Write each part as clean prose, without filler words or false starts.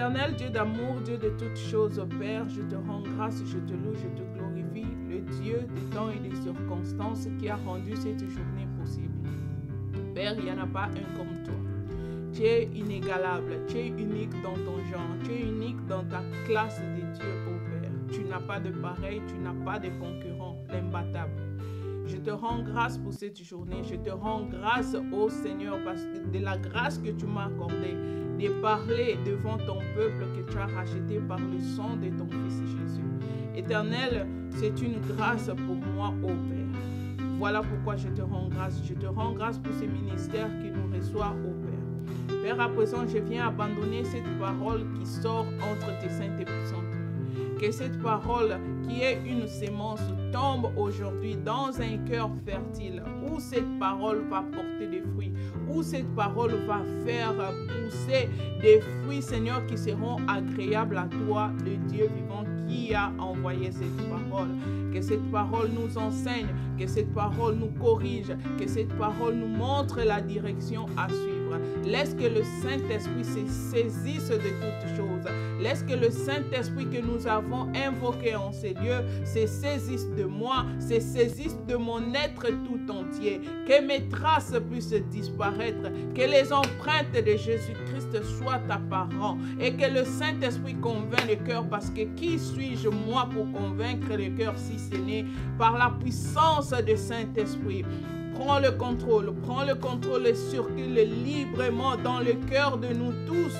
Éternel Dieu d'amour, Dieu de toutes choses, Père, je te rends grâce, je te loue, je te glorifie, le Dieu des temps et des circonstances qui a rendu cette journée possible. Père, il n'y en a pas un comme toi. Tu es inégalable, tu es unique dans ton genre, tu es unique dans ta classe des dieux, ô Père. Tu n'as pas de pareil, tu n'as pas de concurrent, l'imbattable. Je te rends grâce pour cette journée. Je te rends grâce, ô Seigneur, parce que de la grâce que tu m'as accordée, de parler devant ton peuple que tu as racheté par le sang de ton Fils Jésus. Éternel, c'est une grâce pour moi, ô Père. Voilà pourquoi je te rends grâce. Je te rends grâce pour ce ministère qui nous reçoit, ô Père. Père, à présent, je viens abandonner cette parole qui sort entre tes saintes et puissantes mains. Que cette parole qui est une sémence tombe aujourd'hui dans un cœur fertile où cette parole va porter des fruits, où cette parole va faire pousser des fruits, Seigneur, qui seront agréables à toi, le Dieu vivant qui a envoyé cette parole. Que cette parole nous enseigne, que cette parole nous corrige, que cette parole nous montre la direction à suivre. Laisse que le Saint-Esprit se saisisse de toutes choses. Laisse que le Saint-Esprit que nous avons invoqué en ces lieux se saisisse de moi, se saisisse de mon être tout entier. Que mes traces puissent disparaître, que les empreintes de Jésus-Christ soient apparentes et que le Saint-Esprit convainc le cœur, parce que qui suis-je moi pour convaincre le cœur si ce n'est par la puissance du Saint-Esprit? Prends le contrôle et circule librement dans le cœur de nous tous,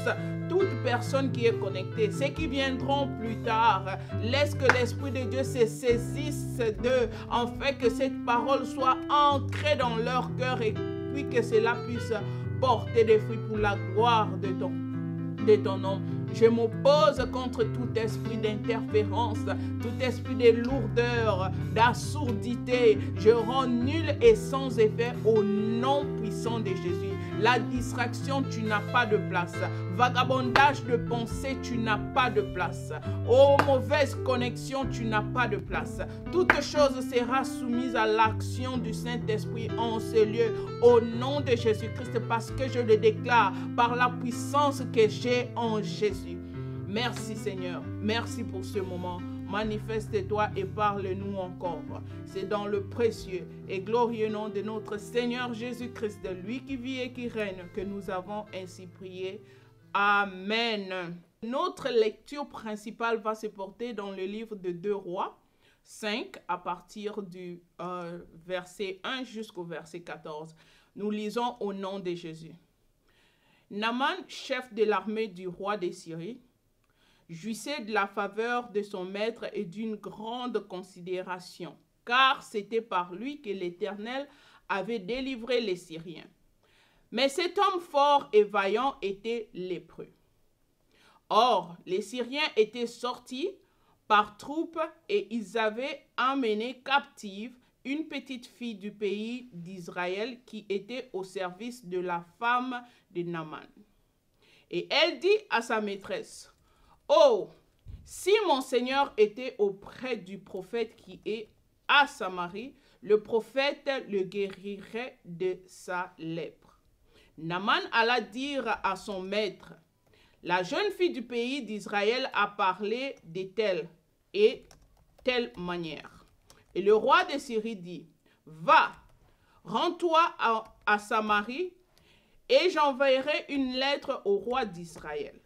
toute personne qui est connectée, ceux qui viendront plus tard. Laisse que l'Esprit de Dieu se saisisse d'eux, afin que cette parole soit ancrée dans leur cœur et puis que cela puisse porter des fruits pour la gloire de ton nom. Je m'oppose contre tout esprit d'interférence, tout esprit de lourdeur, d'assourdité. Je rends nul et sans effet au nom puissant de Jésus. La distraction, tu n'as pas de place. Vagabondage de pensée, tu n'as pas de place. Oh, mauvaise connexion, tu n'as pas de place. Toute chose sera soumise à l'action du Saint-Esprit en ce lieu, au nom de Jésus-Christ, parce que je le déclare par la puissance que j'ai en Jésus. Merci Seigneur, merci pour ce moment. Manifeste-toi et parle-nous encore. C'est dans le précieux et glorieux nom de notre Seigneur Jésus-Christ, de lui qui vit et qui règne, que nous avons ainsi prié. Amen. Notre lecture principale va se porter dans le livre de 2 Rois 5, à partir du verset 1 jusqu'au verset 14. Nous lisons au nom de Jésus. Naaman, chef de l'armée du roi de Syrie, jouissait de la faveur de son maître et d'une grande considération, car c'était par lui que l'Éternel avait délivré les Syriens. Mais cet homme fort et vaillant était lépreux. Or, les Syriens étaient sortis par troupes et ils avaient emmené captive une petite fille du pays d'Israël qui était au service de la femme de Naaman. Et elle dit à sa maîtresse, « Oh, si mon Seigneur était auprès du prophète qui est à Samarie, le prophète le guérirait de sa lèpre. » Naaman alla dire à son maître, « La jeune fille du pays d'Israël a parlé de telle et telle manière. » Et le roi de Syrie dit, « Va, rends-toi à Samarie, et j'enverrai une lettre au roi d'Israël. »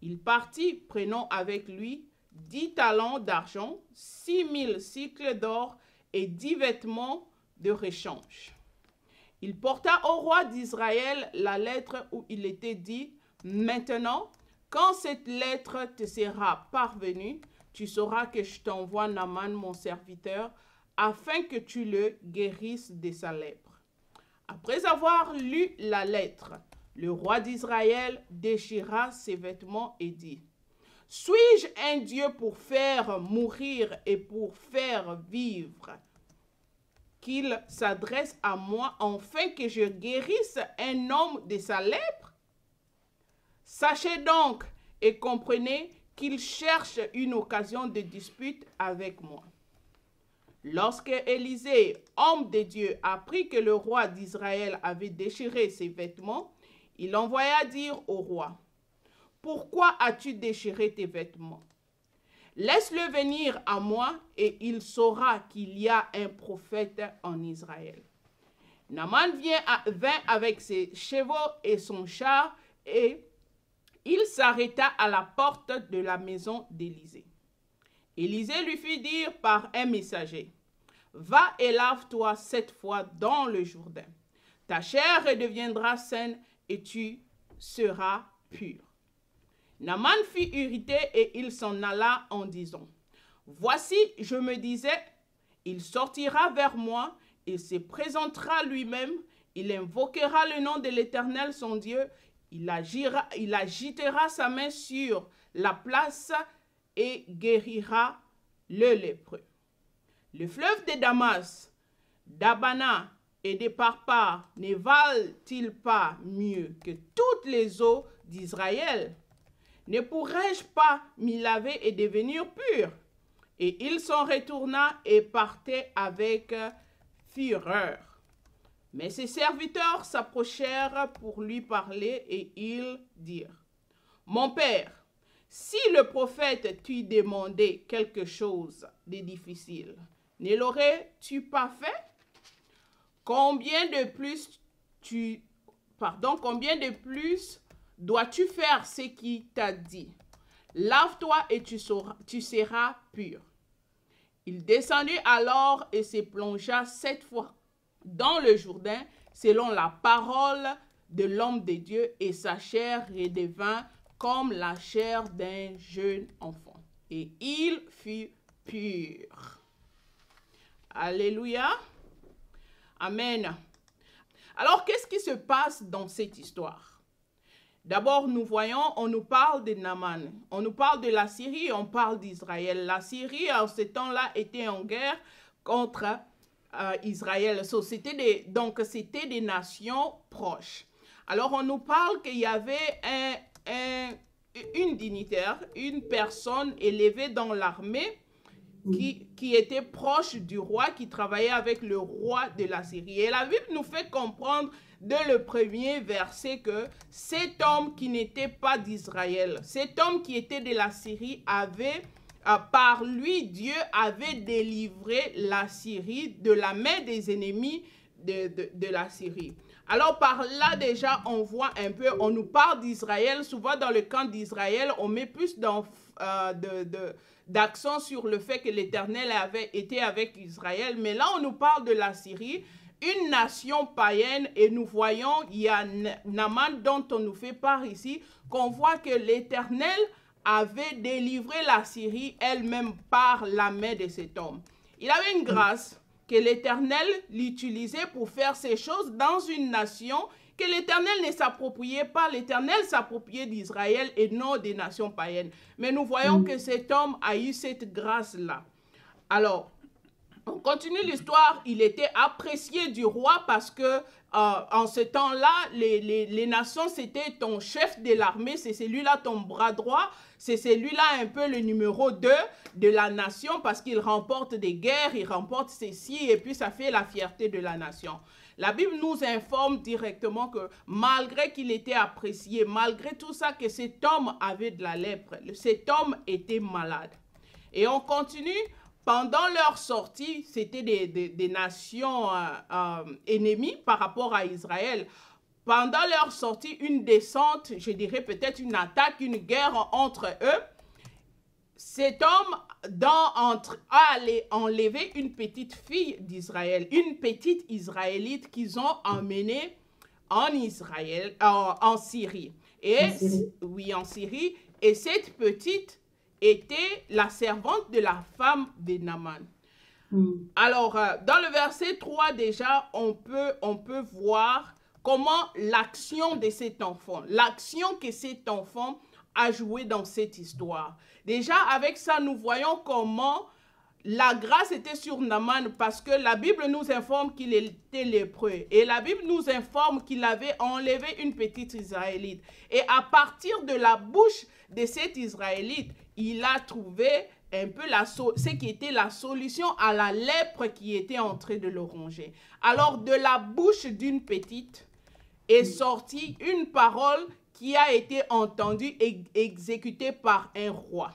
Il partit, prenant avec lui 10 talents d'argent, 6000 cycles d'or et 10 vêtements de rechange. Il porta au roi d'Israël la lettre où il était dit, « Maintenant, quand cette lettre te sera parvenue, tu sauras que je t'envoie Naaman mon serviteur, afin que tu le guérisses de sa lèpre. » Après avoir lu la lettre, le roi d'Israël déchira ses vêtements et dit, « Suis-je un Dieu pour faire mourir et pour faire vivre, qu'il s'adresse à moi afin que je guérisse un homme de sa lèpre? Sachez donc et comprenez qu'il cherche une occasion de dispute avec moi. » Lorsque Élisée, homme de Dieu, apprit que le roi d'Israël avait déchiré ses vêtements, il envoya dire au roi, « pourquoi as-tu déchiré tes vêtements? Laisse-le venir à moi et il saura qu'il y a un prophète en Israël. » Naaman vint avec ses chevaux et son char et il s'arrêta à la porte de la maison d'Élisée. Élisée lui fit dire par un messager, « Va et lave-toi 7 fois dans le Jourdain. Ta chair redeviendra saine et tu seras pur. » Naaman fut irrité et il s'en alla en disant, « Voici, je me disais, il sortira vers moi, il se présentera lui-même, il invoquera le nom de l'Éternel son Dieu, il agitera sa main sur la place et guérira le lépreux. Le fleuve de Damas, d'Abana et de Parpar ne valent-ils pas mieux que toutes les eaux d'Israël? Ne pourrais-je pas m'y laver et devenir pur? » Et il s'en retourna et partait avec fureur. Mais ses serviteurs s'approchèrent pour lui parler et ils dirent, « Mon père, si le prophète t'eût demandé quelque chose de difficile, ne l'aurais-tu pas fait? Combien de plus dois-tu faire ce qu'il t'a dit? Lave-toi et tu seras pur. » Il descendit alors et se plongea 7 fois dans le Jourdain, selon la parole de l'homme de Dieu, et sa chair redevint comme la chair d'un jeune enfant. Et il fut pur. Alléluia. Amen. Alors, qu'est-ce qui se passe dans cette histoire? D'abord, nous voyons, on nous parle de Naaman, on nous parle de la Syrie, on parle d'Israël. La Syrie, en ce temps-là, était en guerre contre Israël. Donc, c'était des nations proches. Alors, on nous parle qu'il y avait une dignitaire, une personne élevée dans l'armée qui était proche du roi, qui travaillait avec le roi de la Syrie. Et la Bible nous fait comprendre dès le premier verset que cet homme qui n'était pas d'Israël, cet homme qui était de la Syrie avait, par lui, Dieu avait délivré la Syrie de la main des ennemis de la Syrie. Alors par là déjà, on voit un peu, on nous parle d'Israël, souvent dans le camp d'Israël, on met plus d'accent sur le fait que l'Éternel avait été avec Israël, mais là on nous parle de la Syrie, une nation païenne, et nous voyons, il y a Naaman dont on nous fait part ici, qu'on voit que l'Éternel avait délivré la Syrie elle-même par la main de cet homme. Il avait une grâce que l'Éternel l'utilisait pour faire ces choses dans une nation que l'Éternel ne s'appropriait pas. L'Éternel s'appropriait d'Israël et non des nations païennes. Mais nous voyons que cet homme a eu cette grâce-là. Alors, on continue l'histoire. Il était apprécié du roi parce que en ce temps-là, les nations, c'était ton chef de l'armée, c'est celui-là ton bras droit, c'est celui-là un peu le numéro 2 de la nation parce qu'il remporte des guerres, il remporte ceci et puis ça fait la fierté de la nation. La Bible nous informe directement que malgré qu'il était apprécié, malgré tout ça, que cet homme avait de la lèpre, cet homme était malade. Et on continue. Pendant leur sortie, c'était des nations ennemies par rapport à Israël. Pendant leur sortie, une descente, je dirais peut-être une attaque, une guerre entre eux, cet homme a enlevé une petite fille d'Israël, une petite Israélite qu'ils ont emmenée en Israël, en Syrie. Oui, en Syrie. Et cette petite était la servante de la femme de Naaman. Alors, dans le verset 3 déjà, on peut voir comment l'action de cet enfant, l'action que cet enfant a joué dans cette histoire. Déjà, avec ça, nous voyons comment la grâce était sur Naaman parce que la Bible nous informe qu'il était lépreux. Et la Bible nous informe qu'il avait enlevé une petite Israélite. Et à partir de la bouche de cette Israélite, il a trouvé un peu ce qui était la solution à la lèpre qui était en train de le ronger. Alors, de la bouche d'une petite est sortie une parole qui a été entendu et exécuté par un roi.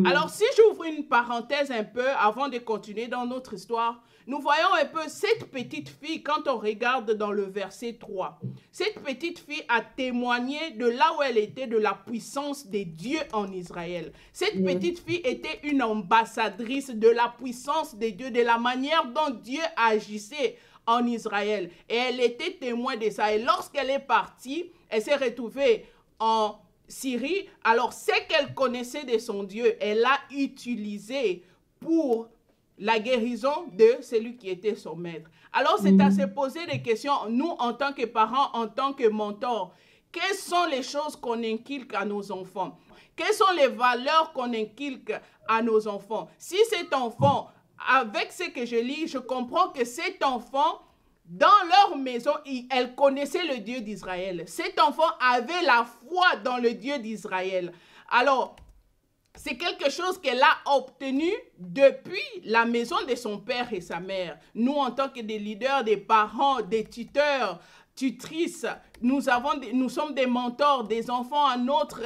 Alors, si j'ouvre une parenthèse un peu avant de continuer dans notre histoire, nous voyons un peu cette petite fille, quand on regarde dans le verset 3, cette petite fille a témoigné de là où elle était, de la puissance des dieux en Israël. Cette petite fille était une ambassadrice de la puissance des dieux, de la manière dont Dieu agissait en Israël. Et elle était témoin de ça. Et lorsqu'elle est partie, elle s'est retrouvée en Syrie. Alors, ce qu'elle connaissait de son Dieu, elle l'a utilisé pour la guérison de celui qui était son maître. Alors, c'est à se poser des questions, nous, en tant que parents, en tant que mentors, quelles sont les choses qu'on inculque à nos enfants? Quelles sont les valeurs qu'on inculque à nos enfants? Si cet enfant, avec ce que je lis, je comprends que cet enfant, dans leur maison, elle connaissait le Dieu d'Israël. Cet enfant avait la foi dans le Dieu d'Israël. Alors, c'est quelque chose qu'elle a obtenu depuis la maison de son père et sa mère. Nous, en tant que des leaders, des parents, des tuteurs, tutrices, nous sommes des mentors, des enfants à notre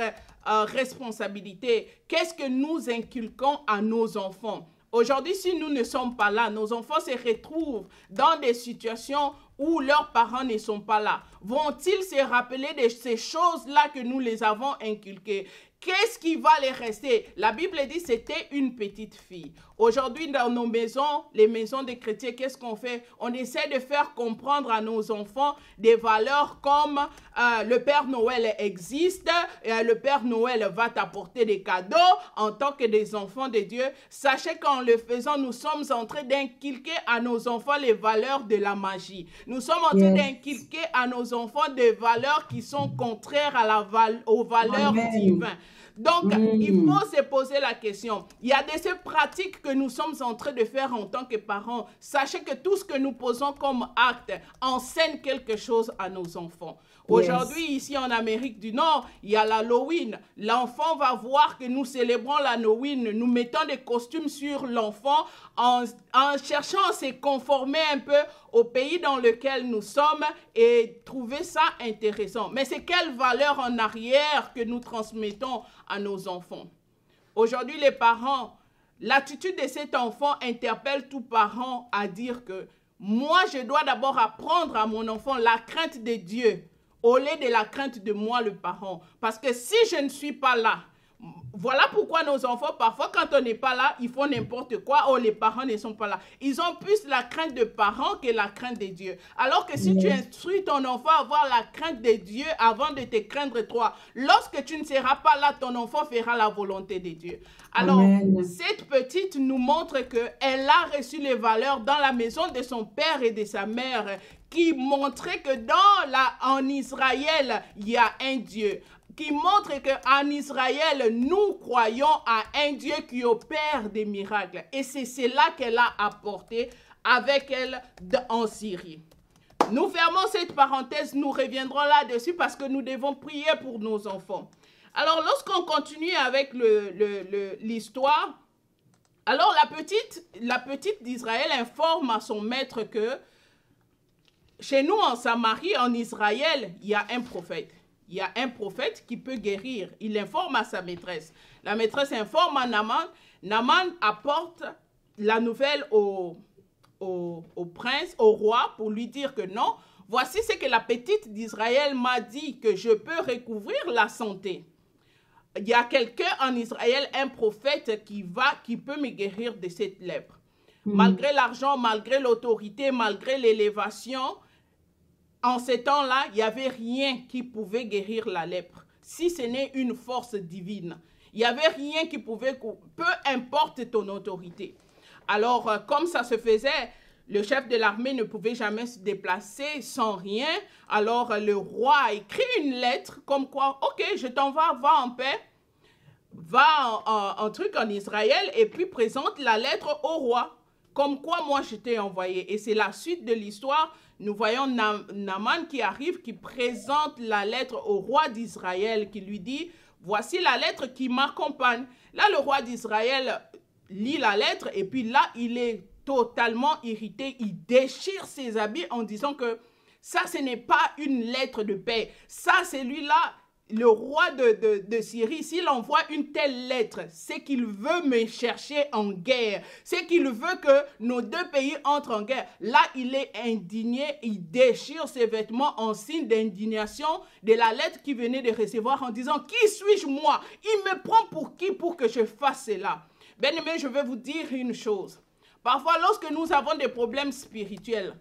responsabilité. Qu'est-ce que nous inculquons à nos enfants? Aujourd'hui, si nous ne sommes pas là, nos enfants se retrouvent dans des situations où leurs parents ne sont pas là. Vont-ils se rappeler de ces choses-là que nous les avons inculquées? Qu'est-ce qui va les rester? La Bible dit que c'était une petite fille. Aujourd'hui, dans nos maisons, les maisons des chrétiens, qu'est-ce qu'on fait? On essaie de faire comprendre à nos enfants des valeurs comme le Père Noël existe, le Père Noël va t'apporter des cadeaux en tant que des enfants de Dieu. Sachez qu'en le faisant, nous sommes en train d'inculquer à nos enfants les valeurs de la magie. Nous sommes en train d'inculquer à nos enfants des valeurs qui sont contraires aux valeurs divines. Donc, il faut se poser la question. Il y a de ces pratiques que nous sommes en train de faire en tant que parents. Sachez que tout ce que nous posons comme acte enseigne quelque chose à nos enfants. Aujourd'hui, ici en Amérique du Nord, il y a l'Halloween. L'enfant va voir que nous célébrons l'Halloween. Nous mettons des costumes sur l'enfant en cherchant à se conformer un peu au pays dans lequel nous sommes et trouver ça intéressant. Mais c'est quelle valeur en arrière que nous transmettons à nos enfants? Aujourd'hui, les parents, l'attitude de cet enfant interpelle tout parent à dire que moi, je dois d'abord apprendre à mon enfant la crainte de Dieu au lieu de la crainte de moi, le parent. Parce que si je ne suis pas là, voilà pourquoi nos enfants, parfois, quand on n'est pas là, ils font n'importe quoi. Oh, les parents ne sont pas là. Ils ont plus la crainte de parents que la crainte de Dieu. Alors que si tu instruis ton enfant à avoir la crainte de Dieu avant de te craindre toi, lorsque tu ne seras pas là, ton enfant fera la volonté de Dieu. Alors, cette petite nous montre qu'elle a reçu les valeurs dans la maison de son père et de sa mère qui montraient que en Israël, il y a un Dieu. Qui montre qu'en Israël, nous croyons à un Dieu qui opère des miracles. Et c'est cela qu'elle a apporté avec elle en Syrie. Nous fermons cette parenthèse, nous reviendrons là-dessus parce que nous devons prier pour nos enfants. Alors, lorsqu'on continue avec l'histoire, alors la petite d'Israël informe à son maître que chez nous en Samarie, en Israël, il y a un prophète. Il y a un prophète qui peut guérir. Il informe à sa maîtresse. La maîtresse informe à Naaman. Naaman apporte la nouvelle au prince, au roi, pour lui dire que non, voici ce que la petite d'Israël m'a dit, que je peux recouvrir la santé. Il y a quelqu'un en Israël, un prophète qui peut me guérir de cette lèpre. Malgré l'argent, malgré l'autorité, malgré l'élévation, en ces temps-là, il n'y avait rien qui pouvait guérir la lèpre, si ce n'est une force divine. Il n'y avait rien qui pouvait, peu importe ton autorité. Alors, comme ça se faisait, le chef de l'armée ne pouvait jamais se déplacer sans rien. Alors, le roi a écrit une lettre comme quoi, ok, je t'envoie, va en paix, va en Israël et puis présente la lettre au roi. Comme quoi, moi, je t'ai envoyé. Et c'est la suite de l'histoire. Nous voyons Naaman qui arrive, qui présente la lettre au roi d'Israël, qui lui dit, voici la lettre qui m'accompagne. Là, le roi d'Israël lit la lettre et puis là, il est totalement irrité. Il déchire ses habits en disant que ça, ce n'est pas une lettre de paix. Ça, celui-là, le roi de Syrie, s'il envoie une telle lettre, c'est qu'il veut me chercher en guerre. C'est qu'il veut que nos deux pays entrent en guerre. Là, il est indigné, il déchire ses vêtements en signe d'indignation de la lettre qu'il venait de recevoir en disant, qui suis-je moi? Il me prend pour qui pour que je fasse cela? Bien-aimés, je vais vous dire une chose. Parfois, lorsque nous avons des problèmes spirituels,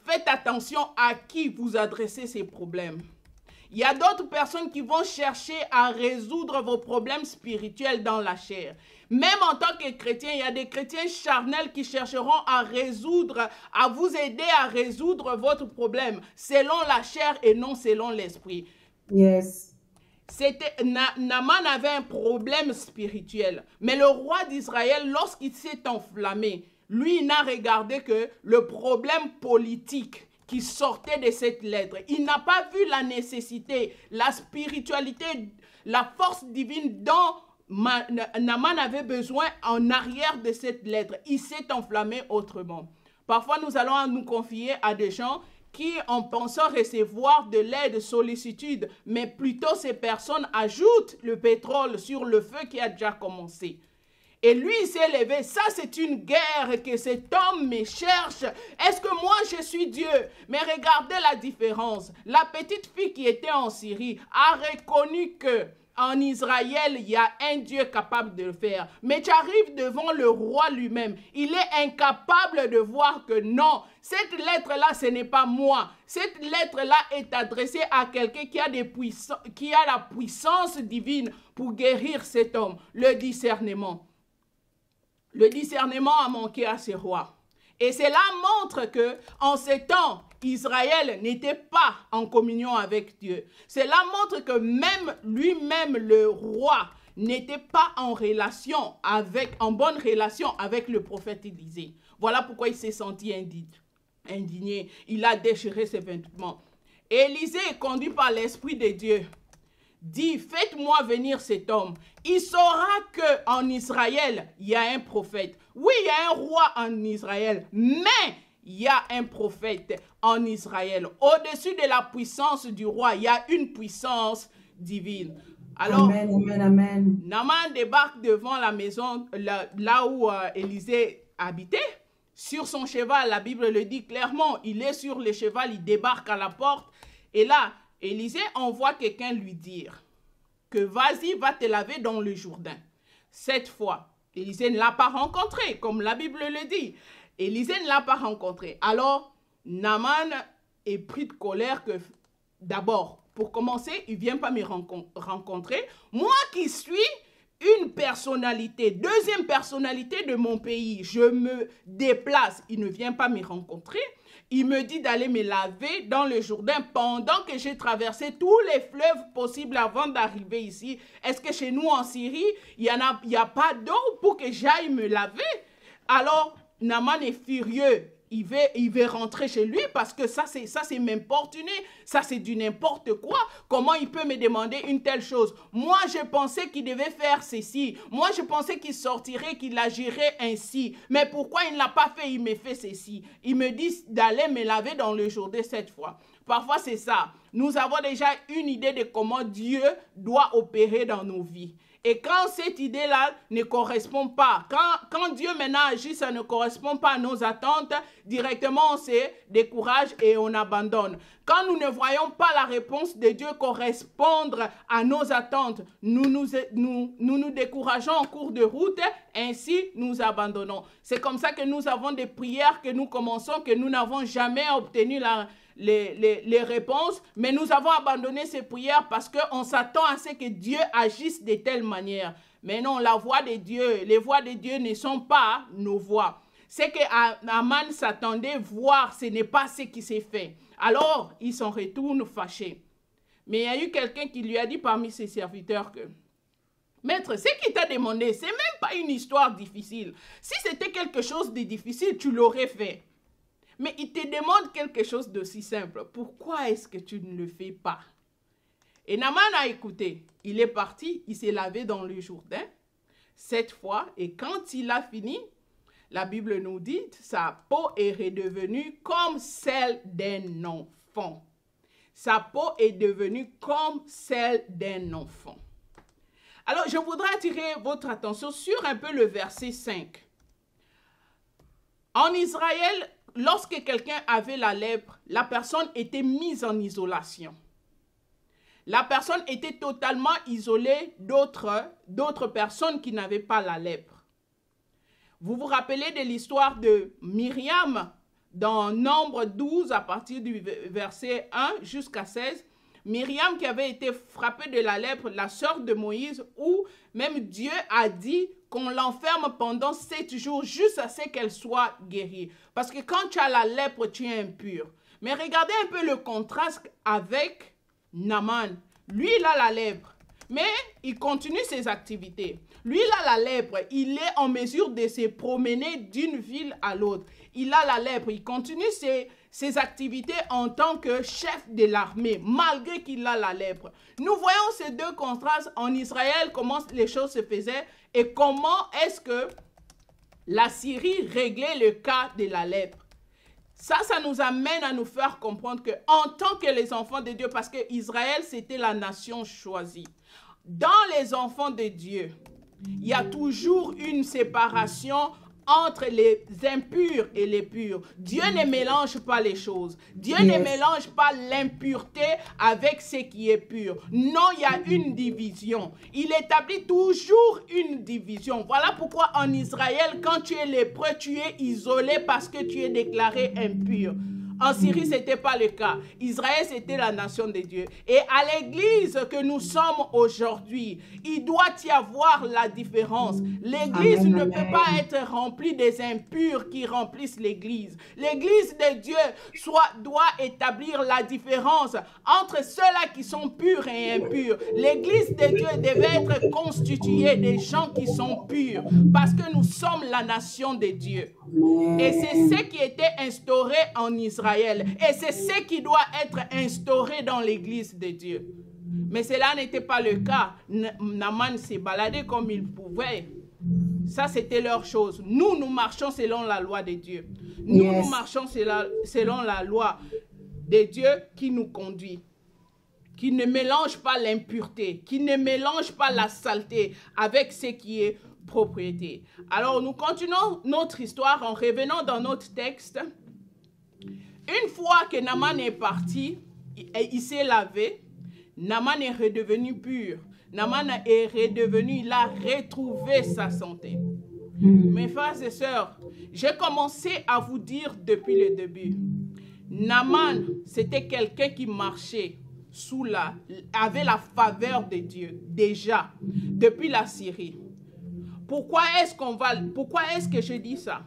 faites attention à qui vous adressez ces problèmes. Il y a d'autres personnes qui vont chercher à résoudre vos problèmes spirituels dans la chair. Même en tant que chrétien, il y a des chrétiens charnels qui chercheront à résoudre, à vous aider à résoudre votre problème selon la chair et non selon l'esprit. Yes. Naaman avait un problème spirituel. Mais le roi d'Israël, lorsqu'il s'est enflammé, lui, il n'a regardé que le problème politique qui sortait de cette lettre. Il n'a pas vu la nécessité, la spiritualité, la force divine dont Naaman avait besoin en arrière de cette lettre. Il s'est enflammé autrement. Parfois, nous allons nous confier à des gens qui, en pensant recevoir de l'aide, sollicitude, mais plutôt ces personnes ajoutent le pétrole sur le feu qui a déjà commencé. Et lui, il s'est levé. Ça, c'est une guerre que cet homme me cherche. Est-ce que moi, je suis Dieu? Mais regardez la différence. La petite fille qui était en Syrie a reconnu que en Israël, il y a un Dieu capable de le faire. Mais tu arrives devant le roi lui-même. Il est incapable de voir que non, cette lettre-là, ce n'est pas moi. Cette lettre-là est adressée à quelqu'un qui a la puissance divine pour guérir cet homme. Le discernement. Le discernement a manqué à ce roi. Et cela montre que en ces temps, Israël n'était pas en communion avec Dieu. Cela montre que même lui-même, le roi, n'était pas en bonne relation avec le prophète Élisée. Voilà pourquoi il s'est senti indigné. Il a déchiré ses vêtements. Et Élisée est conduit par l'Esprit de Dieu. Dit, faites-moi venir cet homme. Il saura qu'en Israël, il y a un prophète. Oui, il y a un roi en Israël, mais il y a un prophète en Israël. Au-dessus de la puissance du roi, il y a une puissance divine. Alors, Amen. Naaman débarque devant la maison, là où Élisée habitait. Sur son cheval, la Bible le dit clairement, il est sur le cheval, il débarque à la porte. Et là, Élisée envoie quelqu'un lui dire que vas-y, va te laver dans le Jourdain. Cette fois, Élisée ne l'a pas rencontré, comme la Bible le dit. Élisée ne l'a pas rencontré. Alors, Naaman est pris de colère que, d'abord, pour commencer, il ne vient pas me rencontrer. Moi qui suis une personnalité, deuxième personnalité de mon pays, je me déplace, il ne vient pas me rencontrer. Il me dit d'aller me laver dans le Jourdain pendant que j'ai traversé tous les fleuves possibles avant d'arriver ici. Est-ce que chez nous en Syrie, il n'y a pas d'eau pour que j'aille me laver? Alors, Naaman est furieux. Il veut rentrer chez lui parce que ça c'est m'importuner. Ça, c'est du n'importe quoi. Comment il peut me demander une telle chose? Moi, je pensais qu'il devait faire ceci. Moi, je pensais qu'il sortirait, qu'il agirait ainsi. Mais pourquoi il ne l'a pas fait? Il me fait ceci. Il me dit d'aller me laver dans le Jourdain cette fois. Parfois, c'est ça. Nous avons déjà une idée de comment Dieu doit opérer dans nos vies. Et quand cette idée-là ne correspond pas, quand Dieu maintenant agit, ça ne correspond pas à nos attentes, directement on se décourage et on abandonne. Quand nous ne voyons pas la réponse de Dieu correspondre à nos attentes, nous nous décourageons en cours de route, ainsi nous abandonnons. C'est comme ça que nous avons des prières que nous commençons, que nous n'avons jamais obtenu les réponses, mais nous avons abandonné ces prières parce qu'on s'attend à ce que Dieu agisse de telle manière. Mais non, les voix de Dieu ne sont pas nos voix. C'est que Naaman s'attendait voir, ce n'est pas ce qui s'est fait. Alors, il s'en retourne fâché. Mais il y a eu quelqu'un qui lui a dit parmi ses serviteurs que Maître, ce qu'il t'a demandé, ce n'est même pas une histoire difficile. Si c'était quelque chose de difficile, tu l'aurais fait. Mais il te demande quelque chose d'aussi simple. Pourquoi est-ce que tu ne le fais pas? Et Naaman a écouté. Il est parti, il s'est lavé dans le Jourdain, cette fois. Et quand il a fini, la Bible nous dit, sa peau est redevenue comme celle d'un enfant. Sa peau est devenue comme celle d'un enfant. Alors, je voudrais attirer votre attention sur un peu le verset 5. En Israël, lorsque quelqu'un avait la lèpre, la personne était mise en isolation. La personne était totalement isolée d'autres personnes qui n'avaient pas la lèpre. Vous vous rappelez de l'histoire de Myriam dans Nombre 12 à partir du verset 1 jusqu'à 16. Myriam qui avait été frappée de la lèpre, la sœur de Moïse, où même Dieu a dit qu'on l'enferme pendant 7 jours jusqu'à ce qu'elle soit guérie. Parce que quand tu as la lèpre, tu es impur. Mais regardez un peu le contraste avec Naaman. Lui, il a la lèpre, mais il continue ses activités. Lui, il a la lèpre, il est en mesure de se promener d'une ville à l'autre. Il a la lèpre, il continue ses activités en tant que chef de l'armée, malgré qu'il a la lèpre. Nous voyons ces deux contrastes en Israël, comment les choses se faisaient et comment est-ce que la Syrie réglait le cas de la lèpre. Ça nous amène à nous faire comprendre qu'en tant que les enfants de Dieu, parce que Israël, c'était la nation choisie, dans les enfants de Dieu, il y a toujours une séparation entre les impurs et les purs. Dieu ne mélange pas les choses. Dieu ne mélange pas l'impureté avec ce qui est pur. Non, il y a une division. Il établit toujours une division. Voilà pourquoi en Israël, quand tu es lépreux, tu es isolé parce que tu es déclaré impur. En Syrie, ce n'était pas le cas. Israël, c'était la nation de Dieu. Et à l'église que nous sommes aujourd'hui, il doit y avoir la différence. L'église ne peut pas être remplie des impurs qui remplissent l'église. L'église de Dieu doit établir la différence entre ceux-là qui sont purs et impurs. L'église de Dieu devait être constituée des gens qui sont purs parce que nous sommes la nation de Dieu. Et c'est ce qui était instauré en Israël. Et c'est ce qui doit être instauré dans l'église de Dieu. Mais cela n'était pas le cas. Naaman s'est baladé comme il pouvait. Ça, c'était leur chose. Nous, nous marchons selon la loi de Dieu. Nous, nous marchons selon la loi de Dieu qui nous conduit. Qui ne mélange pas l'impureté, qui ne mélange pas la saleté avec ce qui est propriété. Alors, nous continuons notre histoire en revenant dans notre texte. Une fois que Naaman est parti, il s'est lavé, Naaman est redevenu pur. Naaman est redevenu, il a retrouvé sa santé. Mes frères et sœurs, j'ai commencé à vous dire depuis le début, Naaman, c'était quelqu'un qui marchait avait la faveur de Dieu, déjà, depuis la Syrie. Pourquoi est-ce que je dis ça?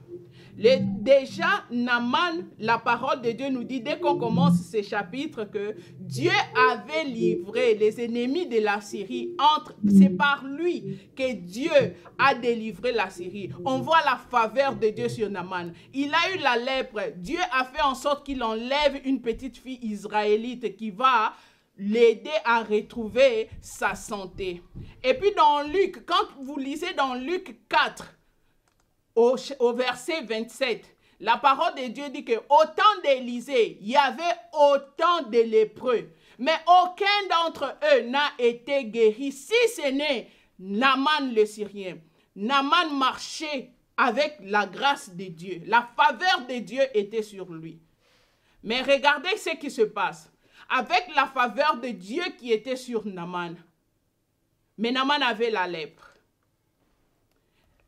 Déjà, Naaman, la parole de Dieu nous dit, dès qu'on commence ces chapitres, que Dieu avait livré les ennemis de la Syrie. C'est par lui que Dieu a délivré la Syrie. On voit la faveur de Dieu sur Naaman. Il a eu la lèpre. Dieu a fait en sorte qu'il enlève une petite fille israélite qui va l'aider à retrouver sa santé. Et puis dans Luc, quand vous lisez dans Luc 4, au verset 27, la parole de Dieu dit que au temps d'Élisée, il y avait autant de lépreux, mais aucun d'entre eux n'a été guéri, si ce n'est Naaman le Syrien. Naaman marchait avec la grâce de Dieu. La faveur de Dieu était sur lui. Mais regardez ce qui se passe. Avec la faveur de Dieu qui était sur Naaman. Mais Naaman avait la lèpre.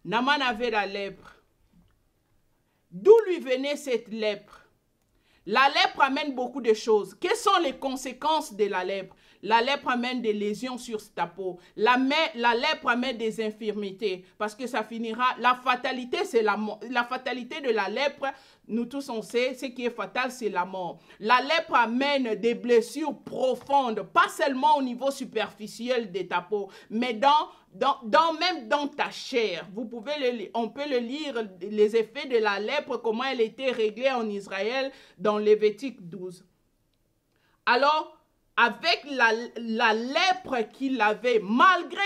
Naaman avait la lèpre. D'où lui venait cette lèpre? La lèpre amène beaucoup de choses. Quelles sont les conséquences de la lèpre? La lèpre amène des lésions sur ta peau. La lèpre amène des infirmités. Parce que ça finira. La fatalité, c'est la mort. La fatalité de la lèpre, nous tous on sait, ce qui est fatal, c'est la mort. La lèpre amène des blessures profondes. Pas seulement au niveau superficiel de ta peau, mais même dans ta chair. On peut le lire, les effets de la lèpre, comment elle était réglée en Israël dans Lévitique 12. Alors, avec la lèpre qu'il avait, malgré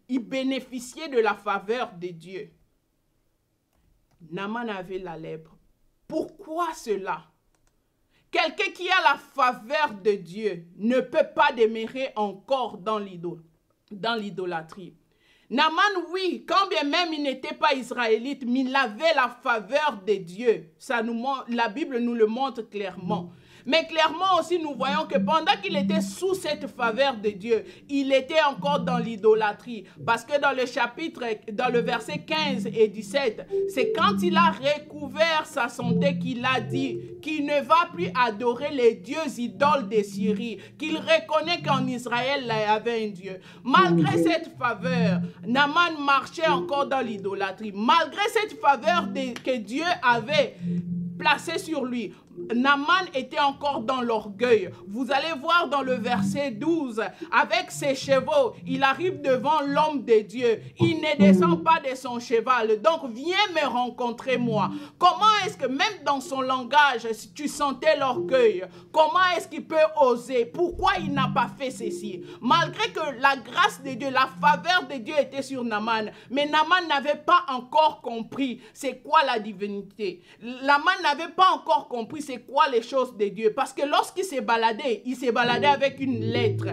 il bénéficiait de la faveur de Dieu. Naaman avait la lèpre. Pourquoi cela? Quelqu'un qui a la faveur de Dieu ne peut pas demeurer encore dans l'idolâtrie. Naaman, oui, quand bien même il n'était pas israélite, mais il avait la faveur de Dieu. La Bible nous le montre clairement. Mais clairement aussi, nous voyons que pendant qu'il était sous cette faveur de Dieu, il était encore dans l'idolâtrie. Parce que dans le verset 15 et 17, c'est quand il a recouvert sa santé qu'il a dit qu'il ne va plus adorer les dieux idoles de Syrie, qu'il reconnaît qu'en Israël, il y avait un Dieu. Malgré cette faveur, Naaman marchait encore dans l'idolâtrie. Malgré cette faveur que Dieu avait placée sur lui, Naaman était encore dans l'orgueil. Vous allez voir dans le verset 12, avec ses chevaux, il arrive devant l'homme de Dieu. Il ne descend pas de son cheval. Donc, viens me rencontrer moi. Comment est-ce que même dans son langage, si tu sentais l'orgueil, comment est-ce qu'il peut oser? Pourquoi il n'a pas fait ceci? Malgré que la grâce de Dieu, la faveur de Dieu était sur Naaman, mais Naaman n'avait pas encore compris c'est quoi la divinité. Naaman n'avait pas encore compris c'est quoi les choses de Dieu. Parce que lorsqu'il s'est baladé avec une lettre.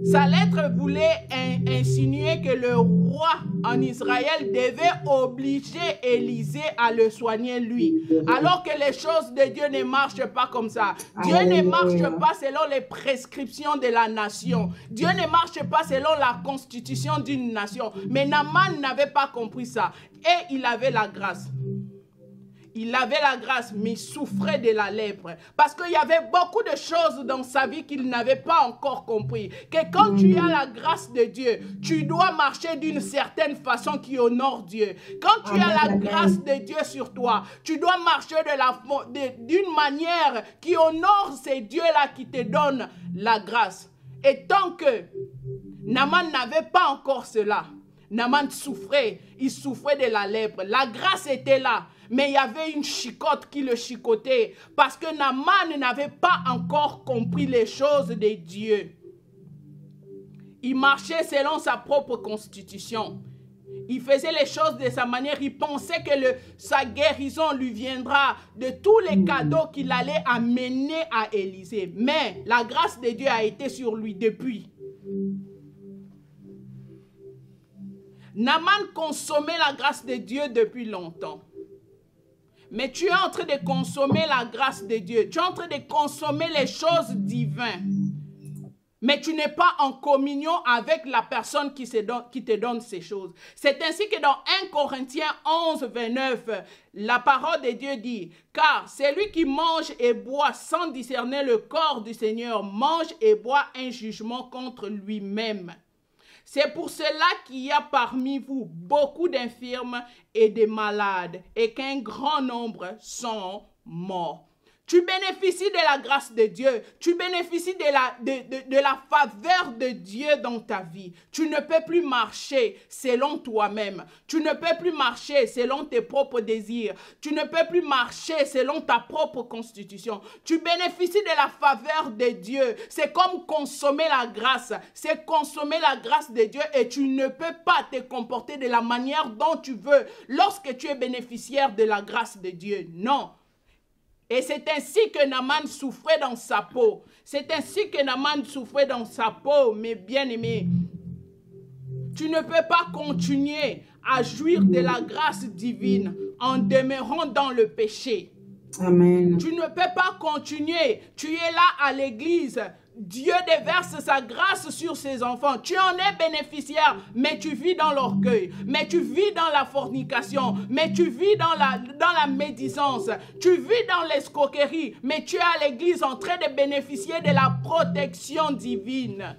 Sa lettre voulait insinuer que le roi en Israël devait obliger Élisée à le soigner lui. Alors que les choses de Dieu ne marchent pas comme ça. Dieu ne marche pas selon les prescriptions de la nation. Dieu ne marche pas selon la constitution d'une nation. Mais Naaman n'avait pas compris ça. Et il avait la grâce. Il avait la grâce, mais il souffrait de la lèpre. Parce qu'il y avait beaucoup de choses dans sa vie qu'il n'avait pas encore compris. Que quand tu as la grâce de Dieu, tu dois marcher d'une certaine façon qui honore Dieu. Quand tu as la grâce de Dieu sur toi, tu dois marcher d'une manière qui honore ces dieux-là qui te donnent la grâce. Et tant que Naaman n'avait pas encore cela, Naaman souffrait. Il souffrait de la lèpre. La grâce était là. Mais il y avait une chicotte qui le chicotait parce que Naaman n'avait pas encore compris les choses de Dieu. Il marchait selon sa propre constitution. Il faisait les choses de sa manière. Il pensait que sa guérison lui viendra de tous les cadeaux qu'il allait amener à Élisée. Mais la grâce de Dieu a été sur lui depuis. Naaman consommait la grâce de Dieu depuis longtemps. Mais tu es en train de consommer la grâce de Dieu. Tu es en train de consommer les choses divines. Mais tu n'es pas en communion avec la personne qui te donne ces choses. C'est ainsi que dans 1 Corinthiens 11, 29, la parole de Dieu dit, « Car celui qui mange et boit sans discerner le corps du Seigneur mange et boit un jugement contre lui-même. » C'est pour cela qu'il y a parmi vous beaucoup d'infirmes et de malades et qu'un grand nombre sont morts. Tu bénéficies de la grâce de Dieu. Tu bénéficies de la faveur de Dieu dans ta vie. Tu ne peux plus marcher selon toi-même. Tu ne peux plus marcher selon tes propres désirs. Tu ne peux plus marcher selon ta propre constitution. Tu bénéficies de la faveur de Dieu. C'est comme consommer la grâce. C'est consommer la grâce de Dieu et tu ne peux pas te comporter de la manière dont tu veux lorsque tu es bénéficiaire de la grâce de Dieu. Non. Et c'est ainsi que Naaman souffrait dans sa peau. C'est ainsi que Naaman souffrait dans sa peau, mes bien-aimés. Tu ne peux pas continuer à jouir de la grâce divine en demeurant dans le péché. Amen. Tu ne peux pas continuer. Tu es là à l'église. Dieu déverse sa grâce sur ses enfants. Tu en es bénéficiaire, mais tu vis dans l'orgueil, mais tu vis dans la fornication, mais tu vis dans la médisance, tu vis dans l'escroquerie, mais tu es à l'église en train de bénéficier de la protection divine.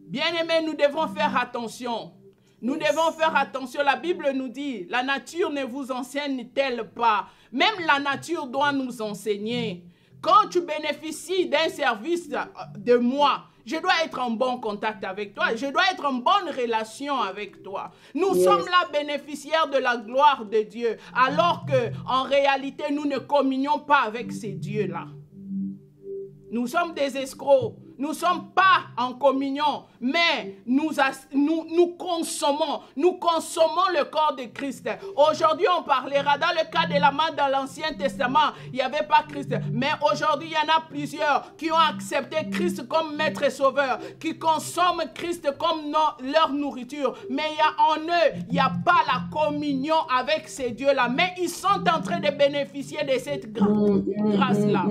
Bien-aimés, nous devons faire attention. Nous devons faire attention. La Bible nous dit, la nature ne vous enseigne-t-elle pas? Même la nature doit nous enseigner. Quand tu bénéficies d'un service de moi, je dois être en bon contact avec toi. Je dois être en bonne relation avec toi. Nous sommes là bénéficiaires de la gloire de Dieu, alors qu'en réalité, nous ne communions pas avec ces dieux-là. Nous sommes des escrocs. Nous ne sommes pas en communion, mais nous consommons le corps de Christ. Aujourd'hui, on parlera dans le cas de la main dans l'Ancien Testament, il n'y avait pas Christ. Mais aujourd'hui, il y en a plusieurs qui ont accepté Christ comme maître et sauveur, qui consomment Christ comme leur nourriture. Mais en eux, il n'y a pas la communion avec ces dieux-là. Mais ils sont en train de bénéficier de cette grâce-là.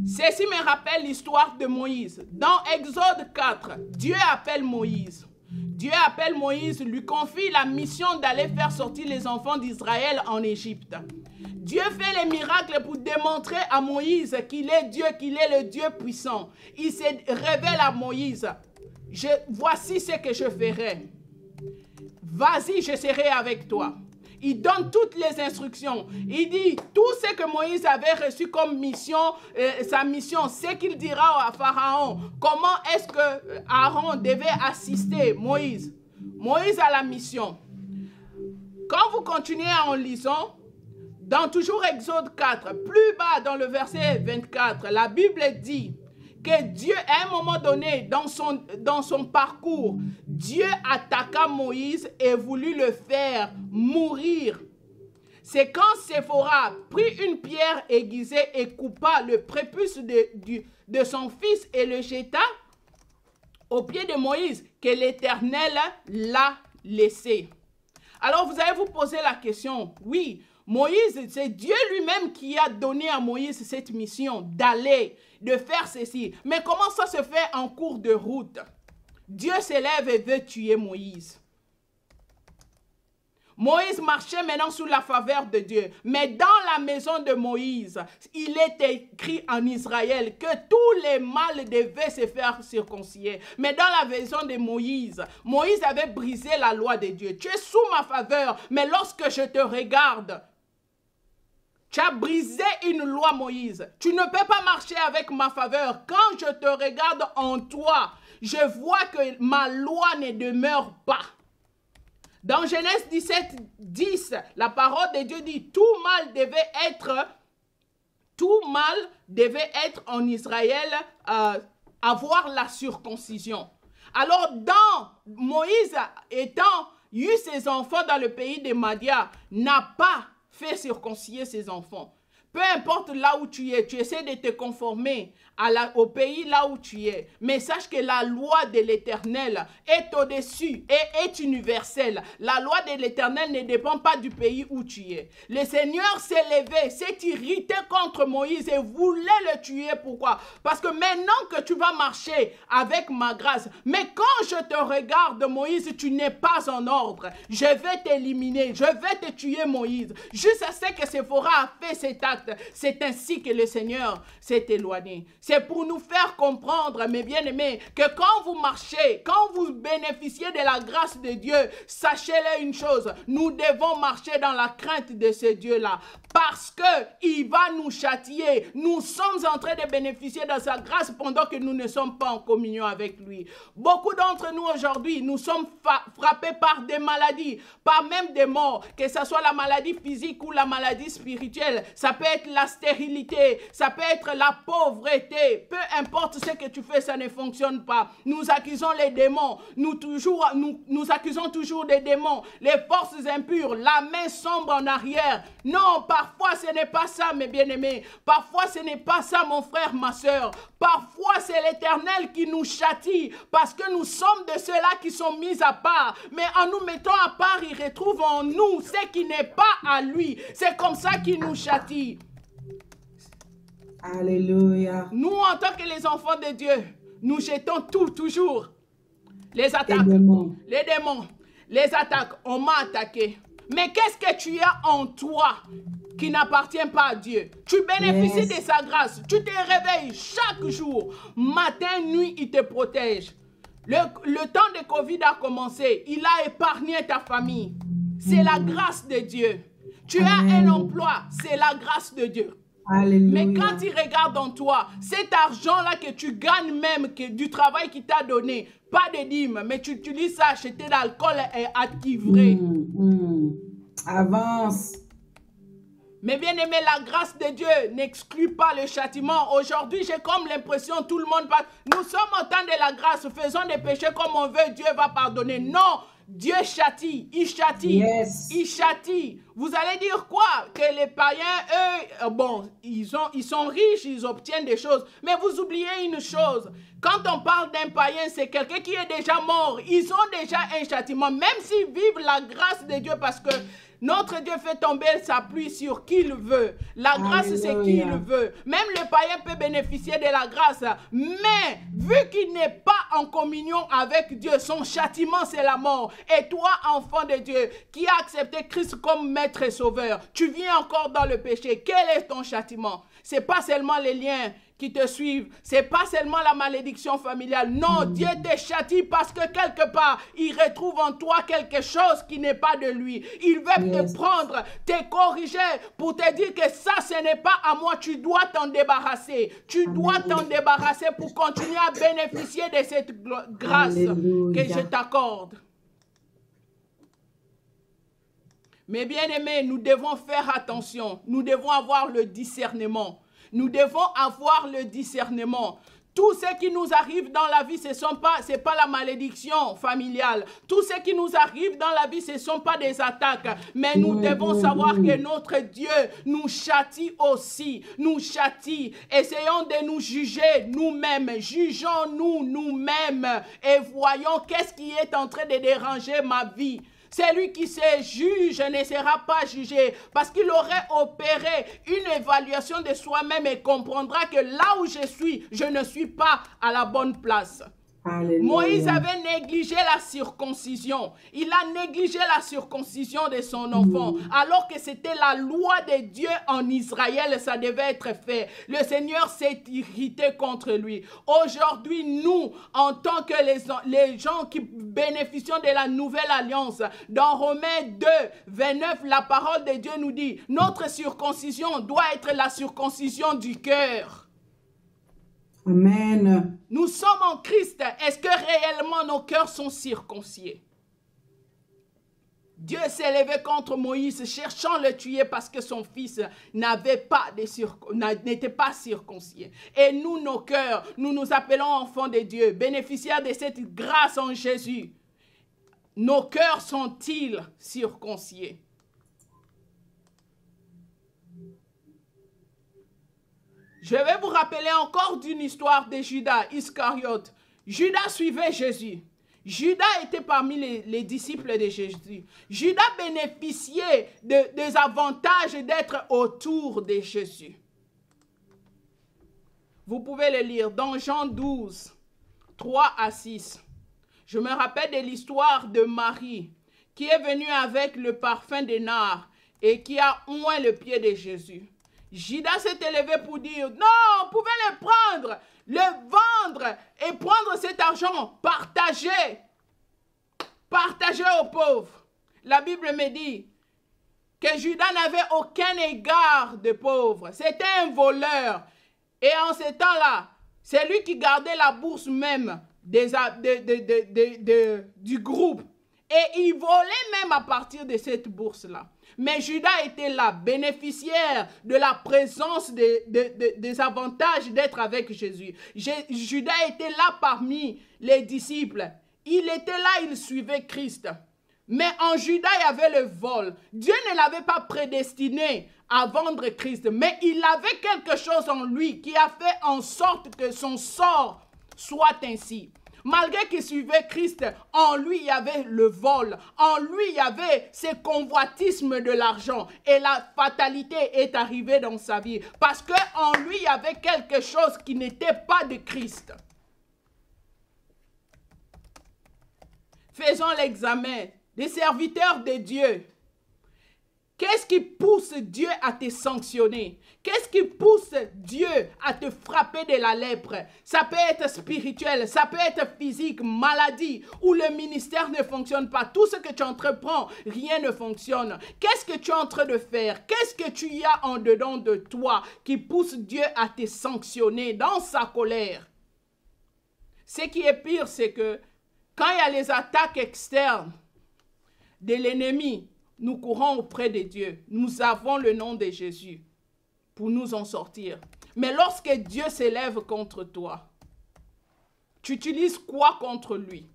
Ceci me rappelle l'histoire de Moïse. Dans Exode 4, Dieu appelle Moïse. Dieu appelle Moïse, lui confie la mission d'aller faire sortir les enfants d'Israël en Égypte. Dieu fait les miracles pour démontrer à Moïse qu'il est Dieu, qu'il est le Dieu puissant. Il se révèle à Moïse. Voici ce que je ferai. Vas-y, je serai avec toi. Il donne toutes les instructions. Il dit tout ce que Moïse avait reçu comme mission, sa mission, ce qu'il dira à Pharaon. Comment est-ce que Aaron devait assister Moïse? Moïse a la mission. Quand vous continuez en lisant, dans toujours Exode 4, plus bas dans le verset 24, la Bible dit que Dieu, à un moment donné, dans son parcours, Dieu attaqua Moïse et voulut le faire mourir. C'est quand Séphora prit une pierre aiguisée et coupa le prépuce de son fils et le jeta au pied de Moïse que l'Éternel l'a laissé. Alors vous allez vous poser la question, oui, Moïse, c'est Dieu lui-même qui a donné à Moïse cette mission d'aller, de faire ceci. Mais comment ça se fait en cours de route? Dieu s'élève et veut tuer Moïse. Moïse marchait maintenant sous la faveur de Dieu. Mais dans la maison de Moïse, il est écrit en Israël que tous les mâles devaient se faire circoncire. Mais dans la maison de Moïse, Moïse avait brisé la loi de Dieu. Tu es sous ma faveur, mais lorsque je te regarde, tu as brisé une loi, Moïse. Tu ne peux pas marcher avec ma faveur. Quand je te regarde en toi, je vois que ma loi ne demeure pas. Dans Genèse 17, 10, la parole de Dieu dit, tout mâle devait être en Israël, avoir la circoncision. Alors, Moïse étant eu ses enfants dans le pays de Madia, n'a pas fait circoncire ses enfants. Peu importe là où tu essaies de te conformer au pays là où tu es. Mais sache que la loi de l'Éternel est au-dessus et est universelle. La loi de l'Éternel ne dépend pas du pays où tu es. Le Seigneur s'est levé, s'est irrité contre Moïse et voulait le tuer. Pourquoi? Parce que maintenant que tu vas marcher avec ma grâce, mais quand je te regarde, Moïse, tu n'es pas en ordre. Je vais t'éliminer, je vais te tuer, Moïse. Juste à ce que Séphora a fait cet acte. C'est ainsi que le Seigneur s'est éloigné. C'est pour nous faire comprendre, mes bien-aimés, que quand vous marchez, quand vous bénéficiez de la grâce de Dieu, sachez-le une chose, nous devons marcher dans la crainte de ce Dieu-là. Parce qu'il va nous châtier. Nous sommes en train de bénéficier de sa grâce pendant que nous ne sommes pas en communion avec lui. Beaucoup d'entre nous aujourd'hui, nous sommes frappés par des maladies, par même des morts, que ce soit la maladie physique ou la maladie spirituelle. Ça peut être la stérilité, ça peut être la pauvreté. Peu importe ce que tu fais, ça ne fonctionne pas. Nous accusons les démons. Nous accusons toujours des démons, les forces impures, la main sombre en arrière. Non, parfois ce n'est pas ça, mes bien-aimés. Parfois ce n'est pas ça, mon frère, ma soeur. Parfois c'est l'Éternel qui nous châtie parce que nous sommes de ceux-là qui sont mis à part. Mais en nous mettant à part, il retrouve en nous ce qui n'est pas à lui. C'est comme ça qu'il nous châtie. Alléluia. Nous, en tant que les enfants de Dieu, nous jetons toujours. Les attaques, les démons, les attaques. On m'a attaqué. Mais qu'est-ce que tu as en toi qui n'appartient pas à Dieu? Tu bénéficies de sa grâce. Tu te réveilles chaque jour. Matin, nuit, il te protège. Le temps de Covid a commencé. Il a épargné ta famille. C'est la grâce de Dieu. Tu as un emploi. C'est la grâce de Dieu. Alléluia. Mais quand il regarde en toi, cet argent-là que tu gagnes même, du travail qu'il t'a donné, pas de dîmes, mais tu utilises ça à acheter de l'alcool et à t'ivrer. Avance. Mais bien aimé, la grâce de Dieu n'exclut pas le châtiment. Aujourd'hui, j'ai comme l'impression tout le monde parle. Nous sommes au temps de la grâce, faisons des péchés comme on veut, Dieu va pardonner. Non, Dieu châtie, il châtie, Yes. il châtie. Vous allez dire quoi? Que les païens, eux, bon, ils sont riches, ils obtiennent des choses. Mais vous oubliez une chose. Quand on parle d'un païen, c'est quelqu'un qui est déjà mort. Ils ont déjà un châtiment. Même s'ils vivent la grâce de Dieu parce que notre Dieu fait tomber sa pluie sur qui il veut. La grâce, c'est qui il veut. Même le païen peut bénéficier de la grâce. Mais, vu qu'il n'est pas en communion avec Dieu, son châtiment, c'est la mort. Et toi, enfant de Dieu, qui a accepté Christ comme maître et sauveur, tu viens encore dans le péché. Quel est ton châtiment? Ce n'est pas seulement les liens qui te suivent. Ce n'est pas seulement la malédiction familiale. Non, Dieu te châtie parce que quelque part, il retrouve en toi quelque chose qui n'est pas de lui. Il veut te prendre, te corriger pour te dire que ça, ce n'est pas à moi. Tu dois t'en débarrasser. Tu dois t'en débarrasser pour continuer à bénéficier de cette grâce que je t'accorde. Mais bien aimés, nous devons faire attention. Nous devons avoir le discernement. Nous devons avoir le discernement. Tout ce qui nous arrive dans la vie, ce n'est pas la malédiction familiale. Tout ce qui nous arrive dans la vie, ce ne sont pas des attaques. Mais nous devons savoir que notre Dieu nous châtie aussi. Nous châtie. Essayons de nous juger nous-mêmes. Jugeons-nous nous-mêmes. Et voyons qu'est-ce qui est en train de déranger ma vie. Celui qui se juge ne sera pas jugé parce qu'il aurait opéré une évaluation de soi-même et comprendra que là où je suis, je ne suis pas à la bonne place. Alléluia. Moïse avait négligé la circoncision. Il a négligé la circoncision de son enfant. Alors que c'était la loi de Dieu en Israël, ça devait être fait. Le Seigneur s'est irrité contre lui. Aujourd'hui, nous, en tant que les gens qui bénéficient de la nouvelle alliance, dans Romains 2, 29, la parole de Dieu nous dit, notre circoncision doit être la circoncision du cœur. Amen. Nous sommes en Christ. Est-ce que réellement nos cœurs sont circoncis? Dieu s'est levé contre Moïse, cherchant le tuer parce que son fils n'était pas circoncis. Et nous, nos cœurs, nous nous appelons enfants de Dieu, bénéficiaires de cette grâce en Jésus. Nos cœurs sont-ils circoncis? Je vais vous rappeler encore d'une histoire de Judas Iscariote. Judas suivait Jésus. Judas était parmi les disciples de Jésus. Judas bénéficiait des avantages d'être autour de Jésus. Vous pouvez le lire dans Jean 12, 3 à 6. Je me rappelle de l'histoire de Marie qui est venue avec le parfum de nard et qui a oint le pied de Jésus. Judas s'est élevé pour dire, non, vous pouvez le prendre, le vendre et prendre cet argent, partager aux pauvres. La Bible me dit que Judas n'avait aucun égard de pauvres. C'était un voleur. Et en ce temps-là, c'est lui qui gardait la bourse même du groupe. Et il volait même à partir de cette bourse-là. Mais Judas était là, bénéficiaire de la présence des avantages d'être avec Jésus. Judas était là parmi les disciples. Il était là, il suivait Christ. Mais en Judas, il y avait le vol. Dieu ne l'avait pas prédestiné à vendre Christ. Mais il avait quelque chose en lui qui a fait en sorte que son sort soit ainsi. Malgré qu'il suivait Christ, en lui, il y avait le vol. En lui, il y avait ce convoitisme de l'argent. Et la fatalité est arrivée dans sa vie. Parce qu'en lui, il y avait quelque chose qui n'était pas de Christ. Faisons l'examen des serviteurs de Dieu. Qu'est-ce qui pousse Dieu à te sanctionner? Qu'est-ce qui pousse Dieu à te frapper de la lèpre? Ça peut être spirituel, ça peut être physique, maladie, ou le ministère ne fonctionne pas. Tout ce que tu entreprends, rien ne fonctionne. Qu'est-ce que tu es en train de faire? Qu'est-ce que tu y as en dedans de toi qui pousse Dieu à te sanctionner dans sa colère? Ce qui est pire, c'est que quand il y a les attaques externes de l'ennemi, nous courons auprès de Dieu. Nous avons le nom de Jésus pour nous en sortir. Mais lorsque Dieu s'élève contre toi, tu utilises quoi contre lui?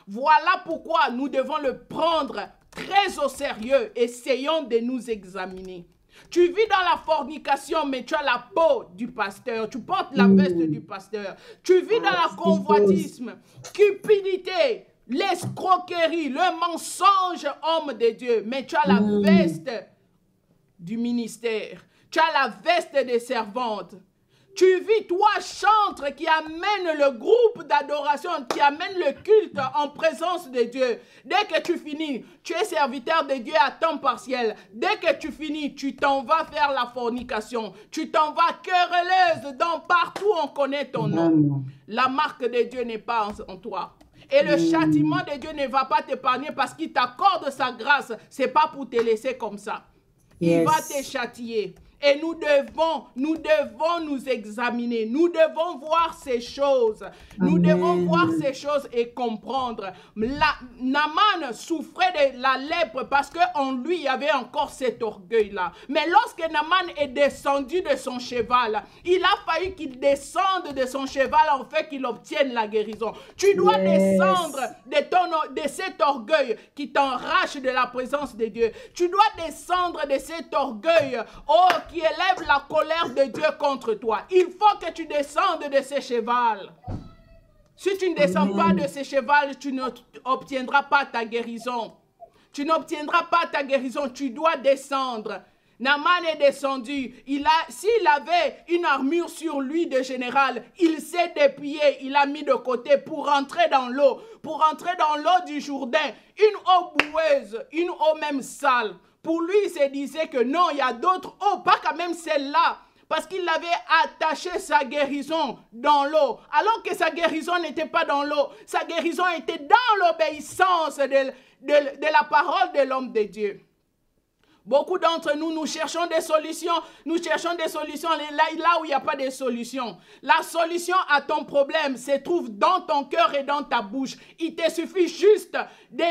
Voilà pourquoi nous devons le prendre très au sérieux. Essayons de nous examiner. Tu vis dans la fornication, mais tu as la peau du pasteur. Tu portes la veste du pasteur. Tu vis dans la convoitisme, cupidité, l'escroquerie, le mensonge, homme de Dieu. Mais tu as la veste du ministère. Tu as la veste des servantes. Tu vis, toi, chantre, qui amène le groupe d'adoration, qui amène le culte en présence de Dieu. Dès que tu finis, tu es serviteur de Dieu à temps partiel. Dès que tu finis, tu t'en vas faire la fornication. Tu t'en vas querelleuse, dans partout on connaît ton nom. La marque de Dieu n'est pas en toi. Et le châtiment de Dieu ne va pas t'épargner parce qu'il t'accorde sa grâce. Ce n'est pas pour te laisser comme ça. Il va te châtier. Et nous devons nous examiner. Nous devons voir ces choses. Nous devons voir ces choses et comprendre. Naaman souffrait de la lèpre parce qu'en lui, il y avait encore cet orgueil-là. Mais lorsque Naaman est descendu de son cheval, il a fallu qu'il descende de son cheval en fait qu'il obtienne la guérison. Tu dois descendre de cet orgueil qui t'enrache de la présence de Dieu. Tu dois descendre de cet orgueil, qui élève la colère de Dieu contre toi. Il faut que tu descendes de ce cheval. Si tu ne descends pas de ce cheval, tu n'obtiendras pas ta guérison. Tu n'obtiendras pas ta guérison. Tu dois descendre. Naaman est descendu. S'il avait une armure sur lui de général, il s'est dépouillé. Il a mis de côté pour rentrer dans l'eau. Pour rentrer dans l'eau du Jourdain. Une eau boueuse, une eau même sale. Pour lui, il se disait que non, il y a d'autres eaux, pas quand même celle-là. Parce qu'il avait attaché sa guérison dans l'eau. Alors que sa guérison n'était pas dans l'eau. Sa guérison était dans l'obéissance de la parole de l'homme de Dieu. Beaucoup d'entre nous, nous cherchons des solutions. Nous cherchons des solutions là où il n'y a pas de solution. La solution à ton problème se trouve dans ton cœur et dans ta bouche. Il te suffit juste de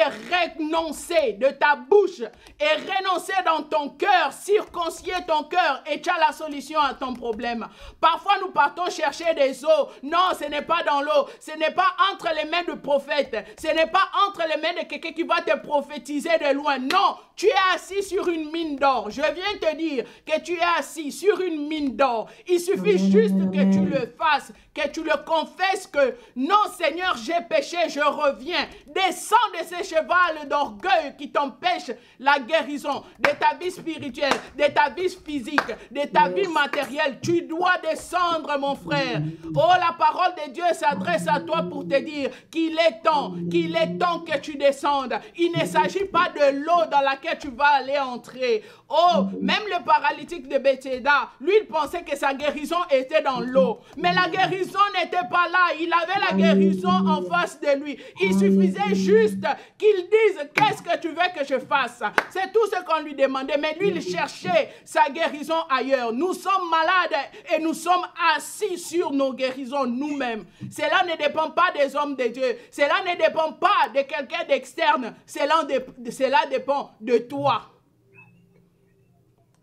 renoncer de ta bouche et renoncer dans ton cœur, circoncire ton cœur et tu as la solution à ton problème. Parfois, nous partons chercher des eaux. Non, ce n'est pas dans l'eau. Ce n'est pas entre les mains du prophète. Ce n'est pas entre les mains de quelqu'un qui va te prophétiser de loin. Non, tu es assis sur une mine d'or. Je viens te dire que tu es assis sur une mine d'or. Il suffit juste que tu le fasses, que tu le confesses que non Seigneur, j'ai péché, je reviens. Descends de ce cheval d'orgueil qui t'empêche la guérison de ta vie spirituelle, de ta vie physique, de ta vie matérielle. Tu dois descendre, mon frère. Oh, la parole de Dieu s'adresse à toi pour te dire qu'il est temps que tu descendes. Il ne s'agit pas de l'eau dans laquelle tu vas aller entrer. Oh, même le paralytique de Bethesda, lui, il pensait que sa guérison était dans l'eau. Mais la guérison n'était pas là. Il avait la guérison en face de lui. Il suffisait juste qu'il dise, qu'est-ce que tu veux que je fasse? C'est tout ce qu'on lui demandait. Mais lui, il cherchait sa guérison ailleurs. Nous sommes malades et nous sommes assis sur nos guérisons nous-mêmes. Cela ne dépend pas des hommes de Dieu. Cela ne dépend pas de quelqu'un d'externe. Cela dépend de toi.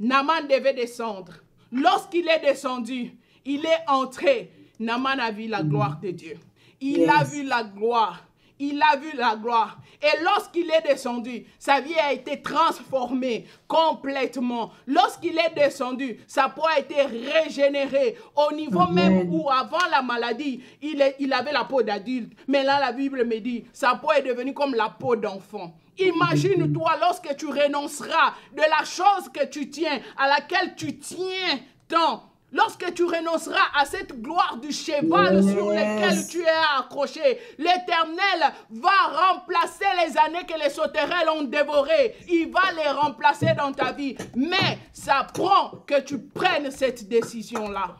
Naaman devait descendre. Lorsqu'il est descendu, il est entré. Naaman a vu la gloire de Dieu. Il a vu la gloire. Il a vu la gloire. Et lorsqu'il est descendu, sa vie a été transformée complètement. Lorsqu'il est descendu, sa peau a été régénérée. Au niveau même où avant la maladie, il avait la peau d'adulte. Mais là, la Bible me dit, sa peau est devenue comme la peau d'enfant. Imagine-toi lorsque tu renonceras de la chose que tu tiens, à laquelle tu tiens tant. Lorsque tu renonceras à cette gloire du cheval sur lequel tu es accroché, l'Éternel va remplacer les années que les sauterelles ont dévorées. Il va les remplacer dans ta vie. Mais ça prend que tu prennes cette décision-là.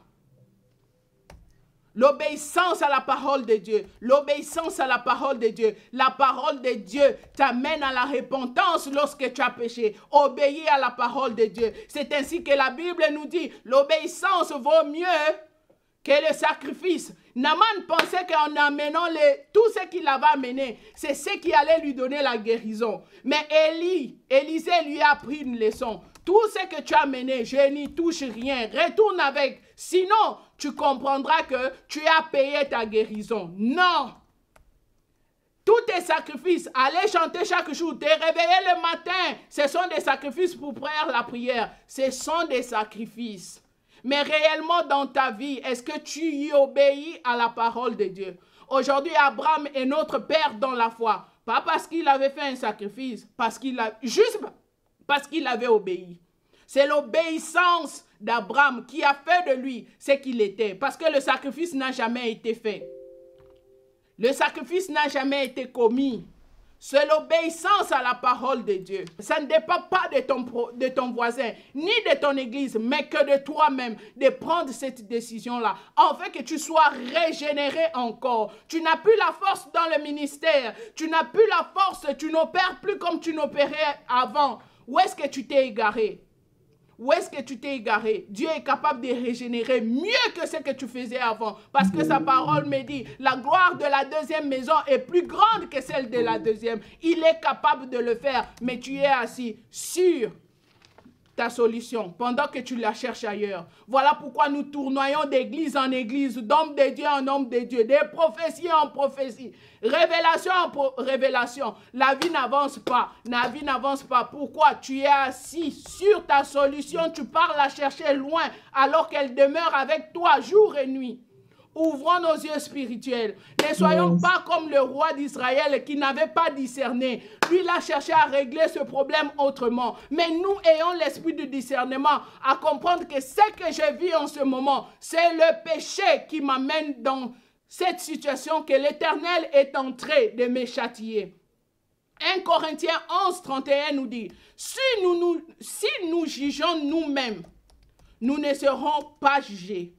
L'obéissance à la parole de Dieu. L'obéissance à la parole de Dieu. La parole de Dieu t'amène à la repentance lorsque tu as péché. Obéis à la parole de Dieu. C'est ainsi que la Bible nous dit, l'obéissance vaut mieux que le sacrifice, Naaman pensait qu'en amenant tout ce qu'il avait amené, c'est ce qui allait lui donner la guérison. Mais Élisée lui a appris une leçon. Tout ce que tu as amené, je n'y touche rien. Retourne avec. Sinon, tu comprendras que tu as payé ta guérison. Non. Tous tes sacrifices, aller chanter chaque jour, te réveiller le matin, ce sont des sacrifices pour faire la prière. Ce sont des sacrifices. Mais réellement dans ta vie, est-ce que tu y obéis à la parole de Dieu? Aujourd'hui, Abraham est notre père dans la foi. Pas parce qu'il avait fait un sacrifice, juste parce qu'il avait obéi. C'est l'obéissance d'Abraham qui a fait de lui ce qu'il était. Parce que le sacrifice n'a jamais été fait. Le sacrifice n'a jamais été commis. C'est l'obéissance à la parole de Dieu. Ça ne dépend pas de ton voisin, ni de ton église, mais que de toi-même, de prendre cette décision-là. Afin que tu sois régénéré encore. Tu n'as plus la force dans le ministère. Tu n'as plus la force, tu n'opères plus comme tu n'opérais avant. Où est-ce que tu t'es égaré? Où est-ce que tu t'es égaré? Dieu est capable de régénérer mieux que ce que tu faisais avant. Parce que sa parole me dit, la gloire de la deuxième maison est plus grande que celle de la deuxième. Il est capable de le faire, mais tu es assis sur ta solution pendant que tu la cherches ailleurs. Voilà pourquoi nous tournoyons d'église en église, d'homme de Dieu en homme de Dieu, de prophétie en prophétie, révélation en révélation. La vie n'avance pas. La vie n'avance pas. Pourquoi? Tu es assis sur ta solution, tu pars la chercher loin alors qu'elle demeure avec toi jour et nuit. Ouvrons nos yeux spirituels. Ne soyons pas comme le roi d'Israël qui n'avait pas discerné. Lui, il a cherché à régler ce problème autrement. Mais nous ayons l'esprit du discernement à comprendre que ce que je vis en ce moment, c'est le péché qui m'amène dans cette situation que l'Éternel est en train de me châtier. 1 Corinthiens 11, 31 nous dit, si nous jugeons nous-mêmes, nous ne serons pas jugés.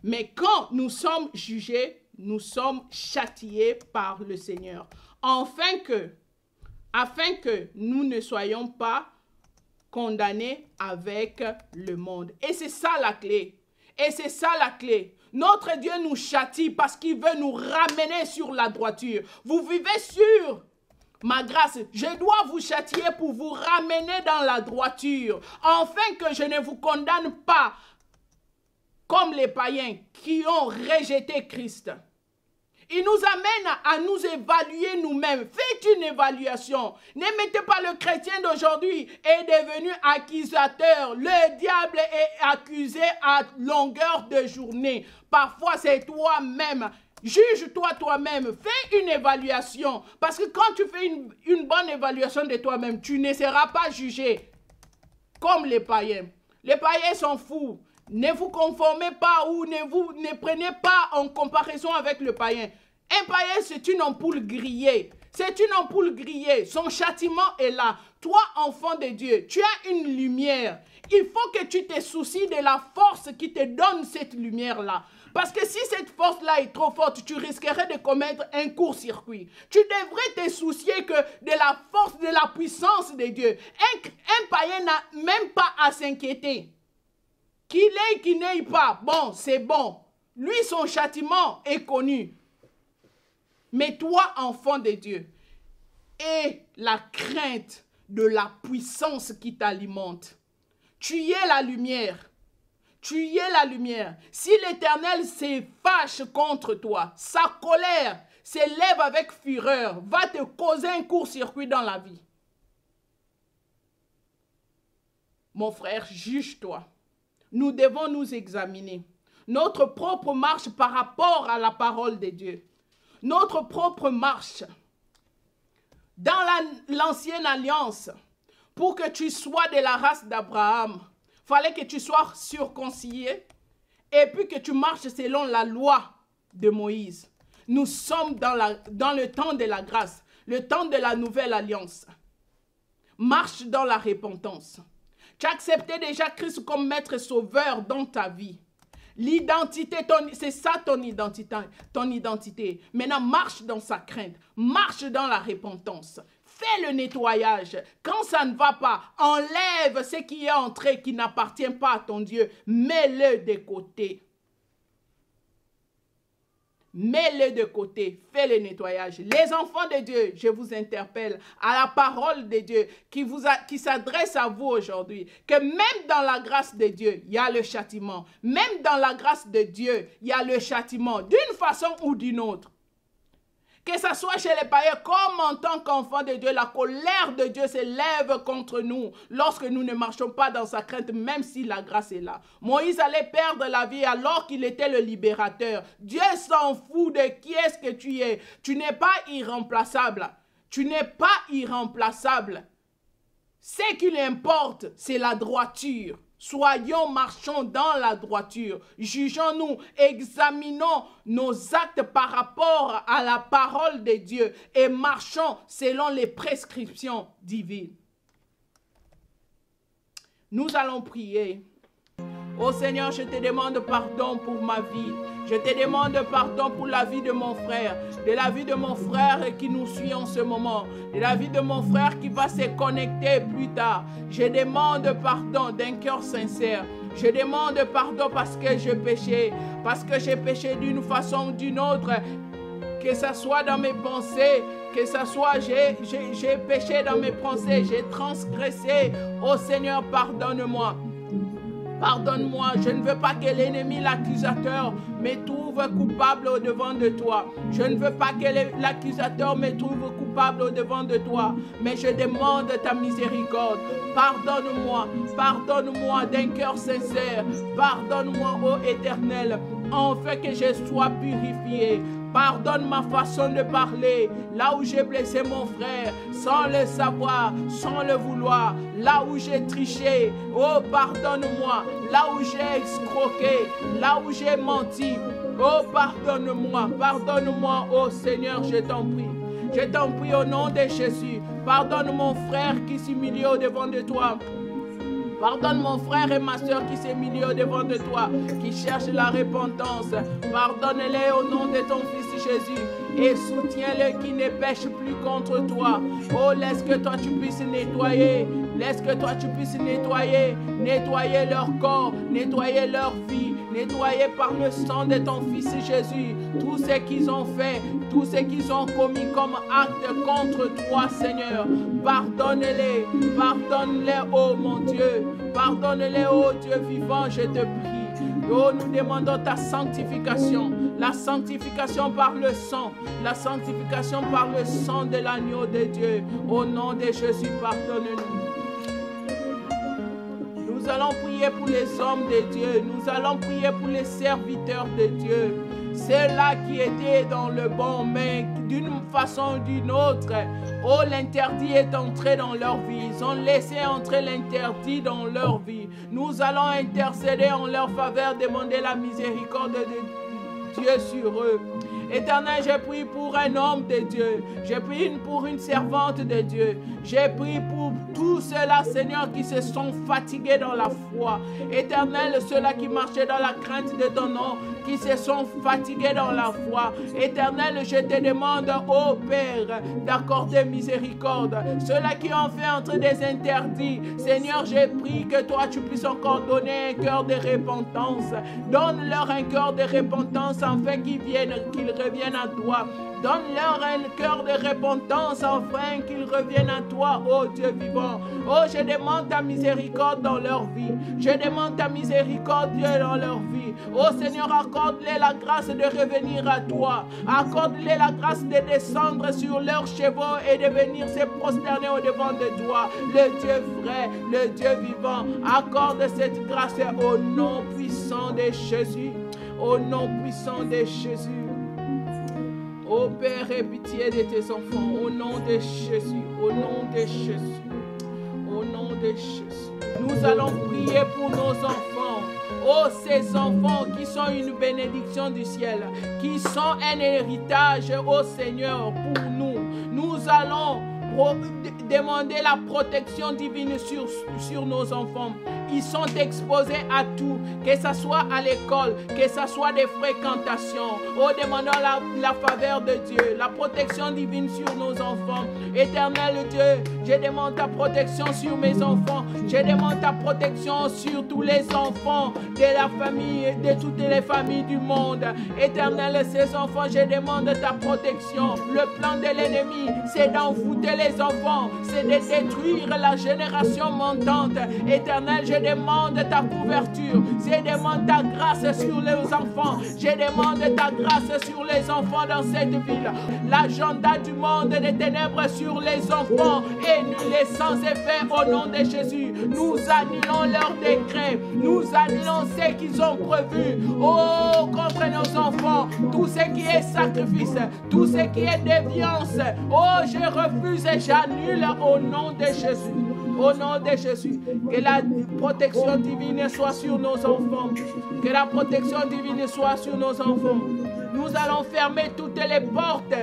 Mais quand nous sommes jugés, nous sommes châtiés par le Seigneur. Afin que nous ne soyons pas condamnés avec le monde. Et c'est ça la clé. Et c'est ça la clé. Notre Dieu nous châtie parce qu'il veut nous ramener sur la droiture. Vous vivez sur ma grâce. Je dois vous châtier pour vous ramener dans la droiture. Afin que je ne vous condamne pas comme les païens qui ont rejeté Christ. Il nous amène à nous évaluer nous-mêmes. Faites une évaluation. Ne mettez pas le chrétien d'aujourd'hui est devenu accusateur. Le diable est accusé à longueur de journée. Parfois, c'est toi-même. Juge-toi toi-même. Fais une évaluation. Parce que quand tu fais une bonne évaluation de toi-même, tu ne seras pas jugé comme les païens. Les païens sont fous. Ne vous conformez pas ou ne prenez pas en comparaison avec le païen. Un païen, c'est une ampoule grillée. C'est une ampoule grillée. Son châtiment est là. Toi, enfant de Dieu, tu as une lumière. Il faut que tu te soucies de la force qui te donne cette lumière-là. Parce que si cette force-là est trop forte, tu risquerais de commettre un court-circuit. Tu devrais te soucier que de la force, de la puissance de Dieu. Un païen n'a même pas à s'inquiéter. Qu'il ait, qu'il n'ait pas, bon, c'est bon. Lui, son châtiment est connu. Mais toi, enfant de Dieu, aie la crainte de la puissance qui t'alimente. Tu y es la lumière. Tu y es la lumière. Si l'Éternel se fâche contre toi, sa colère s'élève avec fureur, va te causer un court-circuit dans la vie. Mon frère, juge-toi. Nous devons nous examiner. Notre propre marche par rapport à la parole de Dieu. Notre propre marche. Dans l'ancienne alliance, pour que tu sois de la race d'Abraham, il fallait que tu sois circoncis et puis que tu marches selon la loi de Moïse. Nous sommes dans le temps de la grâce, le temps de la nouvelle alliance. Marche dans la repentance. Tu as accepté déjà Christ comme maître sauveur dans ta vie. L'identité, c'est ça ton identité. Maintenant, marche dans sa crainte. Marche dans la repentance. Fais le nettoyage. Quand ça ne va pas, enlève ce qui est entré, qui n'appartient pas à ton Dieu. Mets-le de côté. Mets-le de côté, fais le nettoyage. Les enfants de Dieu, je vous interpelle à la parole de Dieu qui s'adresse à vous aujourd'hui, que même dans la grâce de Dieu, il y a le châtiment. Même dans la grâce de Dieu, il y a le châtiment, d'une façon ou d'une autre. Que ce soit chez les païens comme en tant qu'enfants de Dieu, la colère de Dieu s'élève contre nous lorsque nous ne marchons pas dans sa crainte, même si la grâce est là. Moïse allait perdre la vie alors qu'il était le libérateur. Dieu s'en fout de qui est-ce que tu es. Tu n'es pas irremplaçable. Tu n'es pas irremplaçable. Ce qui l'importe, c'est la droiture. Soyons, marchons dans la droiture. Jugeons-nous, examinons nos actes par rapport à la parole de Dieu et marchons selon les prescriptions divines. Nous allons prier. Oh Seigneur, je te demande pardon pour ma vie. Je te demande pardon pour la vie de mon frère, de la vie de mon frère qui nous suit en ce moment, de la vie de mon frère qui va se connecter plus tard. Je demande pardon d'un cœur sincère. Je demande pardon parce que j'ai péché d'une façon ou d'une autre, que ce soit dans mes pensées, que ce soit j'ai péché dans mes pensées, j'ai transgressé. Oh Seigneur, pardonne-moi. Pardonne-moi, je ne veux pas que l'ennemi, l'accusateur, me trouve coupable au-devant de toi. Je ne veux pas que l'accusateur me trouve coupable au-devant de toi. Mais je demande ta miséricorde. Pardonne-moi, pardonne-moi d'un cœur sincère. Pardonne-moi, ô Éternel, afin que je sois purifié. Pardonne ma façon de parler, là où j'ai blessé mon frère, sans le savoir, sans le vouloir, là où j'ai triché, oh pardonne-moi, là où j'ai escroqué, là où j'ai menti, oh pardonne-moi, pardonne-moi, oh Seigneur, je t'en prie au nom de Jésus, pardonne mon frère qui s'humilie au-devant de toi. Pardonne mon frère et ma soeur qui s'humilie au-devant de toi, qui cherchent la repentance. Pardonne-les au nom de ton Fils Jésus et soutiens-les qui ne pêchent plus contre toi. Oh, laisse que toi tu puisses nettoyer. Laisse que toi tu puisses nettoyer. Nettoyer leur corps, nettoyer leur vie. Nettoyer par le sang de ton Fils Jésus tout ce qu'ils ont fait, tout ce qu'ils ont commis comme acte contre toi, Seigneur. Pardonne-les, pardonne-les, oh mon Dieu. Pardonne-les, oh Dieu vivant, je te prie. Oh, nous demandons ta sanctification, la sanctification par le sang, la sanctification par le sang de l'agneau de Dieu. Au nom de Jésus, pardonne-nous. Nous allons prier pour les hommes de Dieu. Nous allons prier pour les serviteurs de Dieu. Ceux-là qui étaient dans le bon, mais d'une façon ou d'une autre, oh, l'interdit est entré dans leur vie. Ils ont laissé entrer l'interdit dans leur vie. Nous allons intercéder en leur faveur, demander la miséricorde de Dieu sur eux. Éternel, j'ai prié pour un homme de Dieu. J'ai prié pour une servante de Dieu. J'ai prié pour tous ceux-là, Seigneur, qui se sont fatigués dans la foi. Éternel, ceux-là qui marchaient dans la crainte de ton nom, qui se sont fatigués dans la foi. Éternel, je te demande, ô Père, d'accorder miséricorde. Ceux-là qui ont fait entrer des interdits, Seigneur, j'ai prié que toi, tu puisses encore donner un cœur de repentance. Donne-leur un cœur de repentance afin qu'ils reviennent à toi. Donne-leur un cœur de repentance afin qu'ils reviennent à toi, ô Dieu vivant. Oh, je demande ta miséricorde dans leur vie. Je demande ta miséricorde, Dieu, dans leur vie. Oh Seigneur, accorde-les la grâce de revenir à toi. Accorde-les la grâce de descendre sur leurs chevaux et de venir se prosterner au-devant de toi. Le Dieu vrai, le Dieu vivant. Accorde cette grâce au nom puissant de Jésus. Au nom puissant de Jésus. Ô Père, aie pitié de tes enfants, au nom de Jésus, au nom de Jésus, au nom de Jésus. Nous allons prier pour nos enfants. Oh, ces enfants qui sont une bénédiction du ciel, qui sont un héritage, ô Seigneur, pour nous. Nous allons demander la protection divine sur nos enfants. Ils sont exposés à tout, que ce soit à l'école, que ce soit des fréquentations. Oh, demandons la faveur de Dieu, la protection divine sur nos enfants. Éternel Dieu, je demande ta protection sur mes enfants. Je demande ta protection sur tous les enfants de la famille, de toutes les familles du monde. Éternel, ces enfants, je demande ta protection. Le plan de l'ennemi, c'est d'envoûter les enfants, c'est de détruire la génération montante. Éternel, je demande ta couverture, je demande ta grâce sur les enfants, je demande ta grâce sur les enfants dans cette ville. L'agenda du monde des ténèbres sur les enfants est nul et sans effet au nom de Jésus. Nous annulons leurs décrets, nous annulons ce qu'ils ont prévu. Oh, contre nos enfants, tout ce qui est sacrifice, tout ce qui est déviance, oh, je refuse et j'annule au nom de Jésus. Au nom de Jésus, que la protection divine soit sur nos enfants. Que la protection divine soit sur nos enfants. Nous allons fermer toutes les portes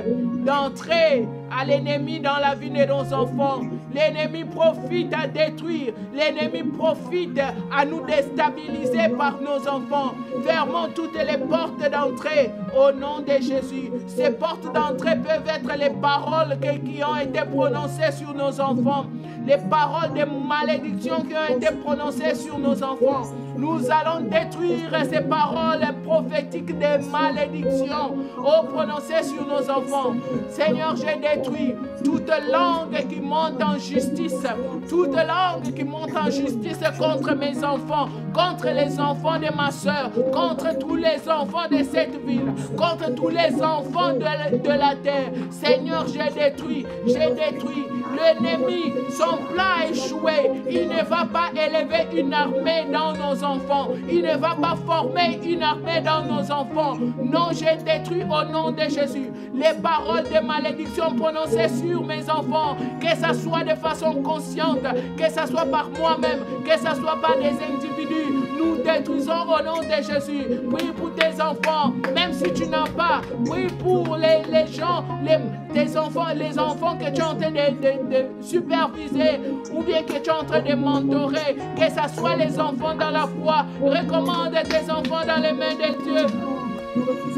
d'entrée à l'ennemi dans la vie de nos enfants. L'ennemi profite à détruire. L'ennemi profite à nous déstabiliser par nos enfants. Fermons toutes les portes d'entrée au nom de Jésus. Ces portes d'entrée peuvent être les paroles qui ont été prononcées sur nos enfants. Les paroles de malédiction qui ont été prononcées sur nos enfants. Nous allons détruire ces paroles prophétiques de malédiction prononcées sur nos enfants. Seigneur, j'ai détruit toute langue qui monte en justice, toute langue qui monte en justice contre mes enfants, contre les enfants de ma soeur, contre tous les enfants de cette ville, contre tous les enfants de la terre. Seigneur, j'ai détruit. L'ennemi, son plan a échoué. Il ne va pas élever une armée dans nos enfants. Il ne va pas former une armée dans nos enfants. Non, j'ai détruit au nom de Jésus les paroles de malédiction prononcées sur mes enfants, que ce soit de façon consciente, que ce soit par moi-même, que ce soit par des individus. Nous détruisons au nom de Jésus. Prie pour tes enfants, même si tu n'as pas. Prie pour les gens, tes enfants, les enfants que tu es en train de superviser ou bien que tu es en train de mentorer, que ce soit les enfants dans la foi. Recommande tes enfants dans les mains de Dieu.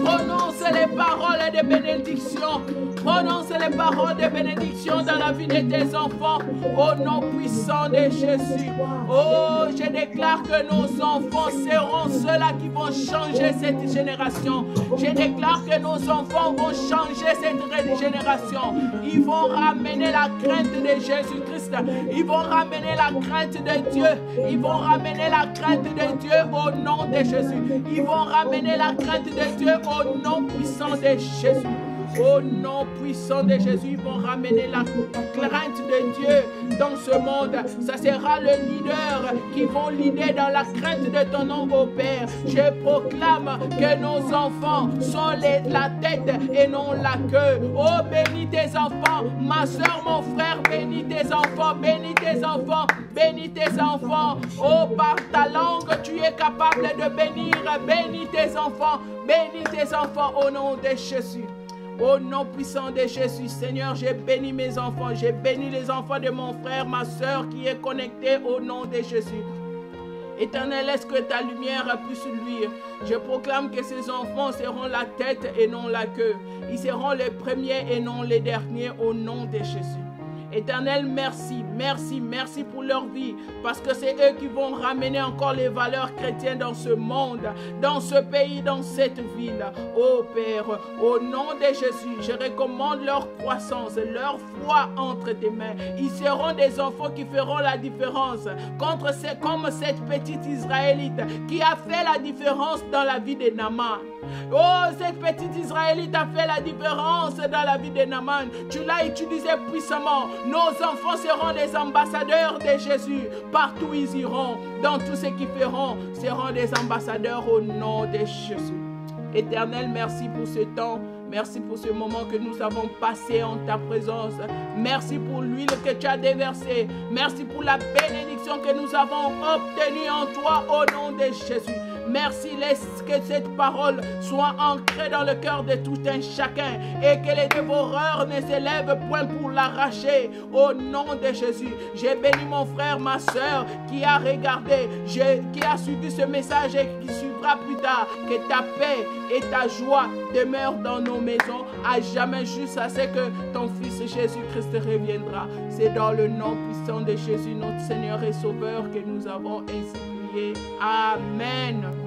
Prononce les paroles de bénédiction. Prononce les paroles de bénédiction dans la vie de tes enfants. Au nom puissant de Jésus. Oh, je déclare que nos enfants seront ceux-là qui vont changer cette génération. Je déclare que nos enfants vont changer cette génération. Ils vont ramener la crainte de Jésus-Christ. Ils vont ramener la crainte de Dieu. Ils vont ramener la crainte de Dieu au nom de Jésus. Ils vont ramener la crainte de Dieu au nom puissant de Jésus. Au nom puissant de Jésus, ils vont ramener la crainte de Dieu dans ce monde. Ça sera le leader qui vont leader dans la crainte de ton nom, ô Père. Je proclame que nos enfants sont la tête et non la queue. Oh, bénis tes enfants, ma soeur, mon frère, bénis tes enfants, bénis tes enfants, bénis tes enfants. Oh, par ta langue, tu es capable de bénir. Bénis tes enfants au nom de Jésus. Au nom puissant de Jésus, Seigneur, j'ai béni mes enfants. J'ai béni les enfants de mon frère, ma soeur qui est connectée au nom de Jésus. Éternel, laisse que ta lumière puisse luire. Je proclame que ces enfants seront la tête et non la queue. Ils seront les premiers et non les derniers au nom de Jésus. Éternel, merci, merci, merci pour leur vie, parce que c'est eux qui vont ramener encore les valeurs chrétiennes dans ce monde, dans ce pays, dans cette ville. Oh Père, au nom de Jésus, je recommande leur croissance, leur foi entre tes mains. Ils seront des enfants qui feront la différence, comme cette petite Israélite qui a fait la différence dans la vie de Naaman. Oh, cette petite Israélite a fait la différence dans la vie de Naaman. Tu l'as utilisé puissamment. Nos enfants seront des ambassadeurs de Jésus. Partout ils iront. Dans tout ce qu'ils feront, seront des ambassadeurs au nom de Jésus. Éternel, merci pour ce temps. Merci pour ce moment que nous avons passé en ta présence. Merci pour l'huile que tu as déversée. Merci pour la bénédiction que nous avons obtenue en toi au nom de Jésus. Merci, laisse que cette parole soit ancrée dans le cœur de tout un chacun et que les dévoreurs ne s'élèvent point pour l'arracher. Au nom de Jésus, j'ai béni mon frère, ma soeur qui a regardé, qui a suivi ce message et qui suivra plus tard. Que ta paix et ta joie demeurent dans nos maisons à jamais, jusqu'à ce que ton Fils Jésus-Christ reviendra. C'est dans le nom puissant de Jésus, notre Seigneur et Sauveur, que nous avons ainsi prié. Amen.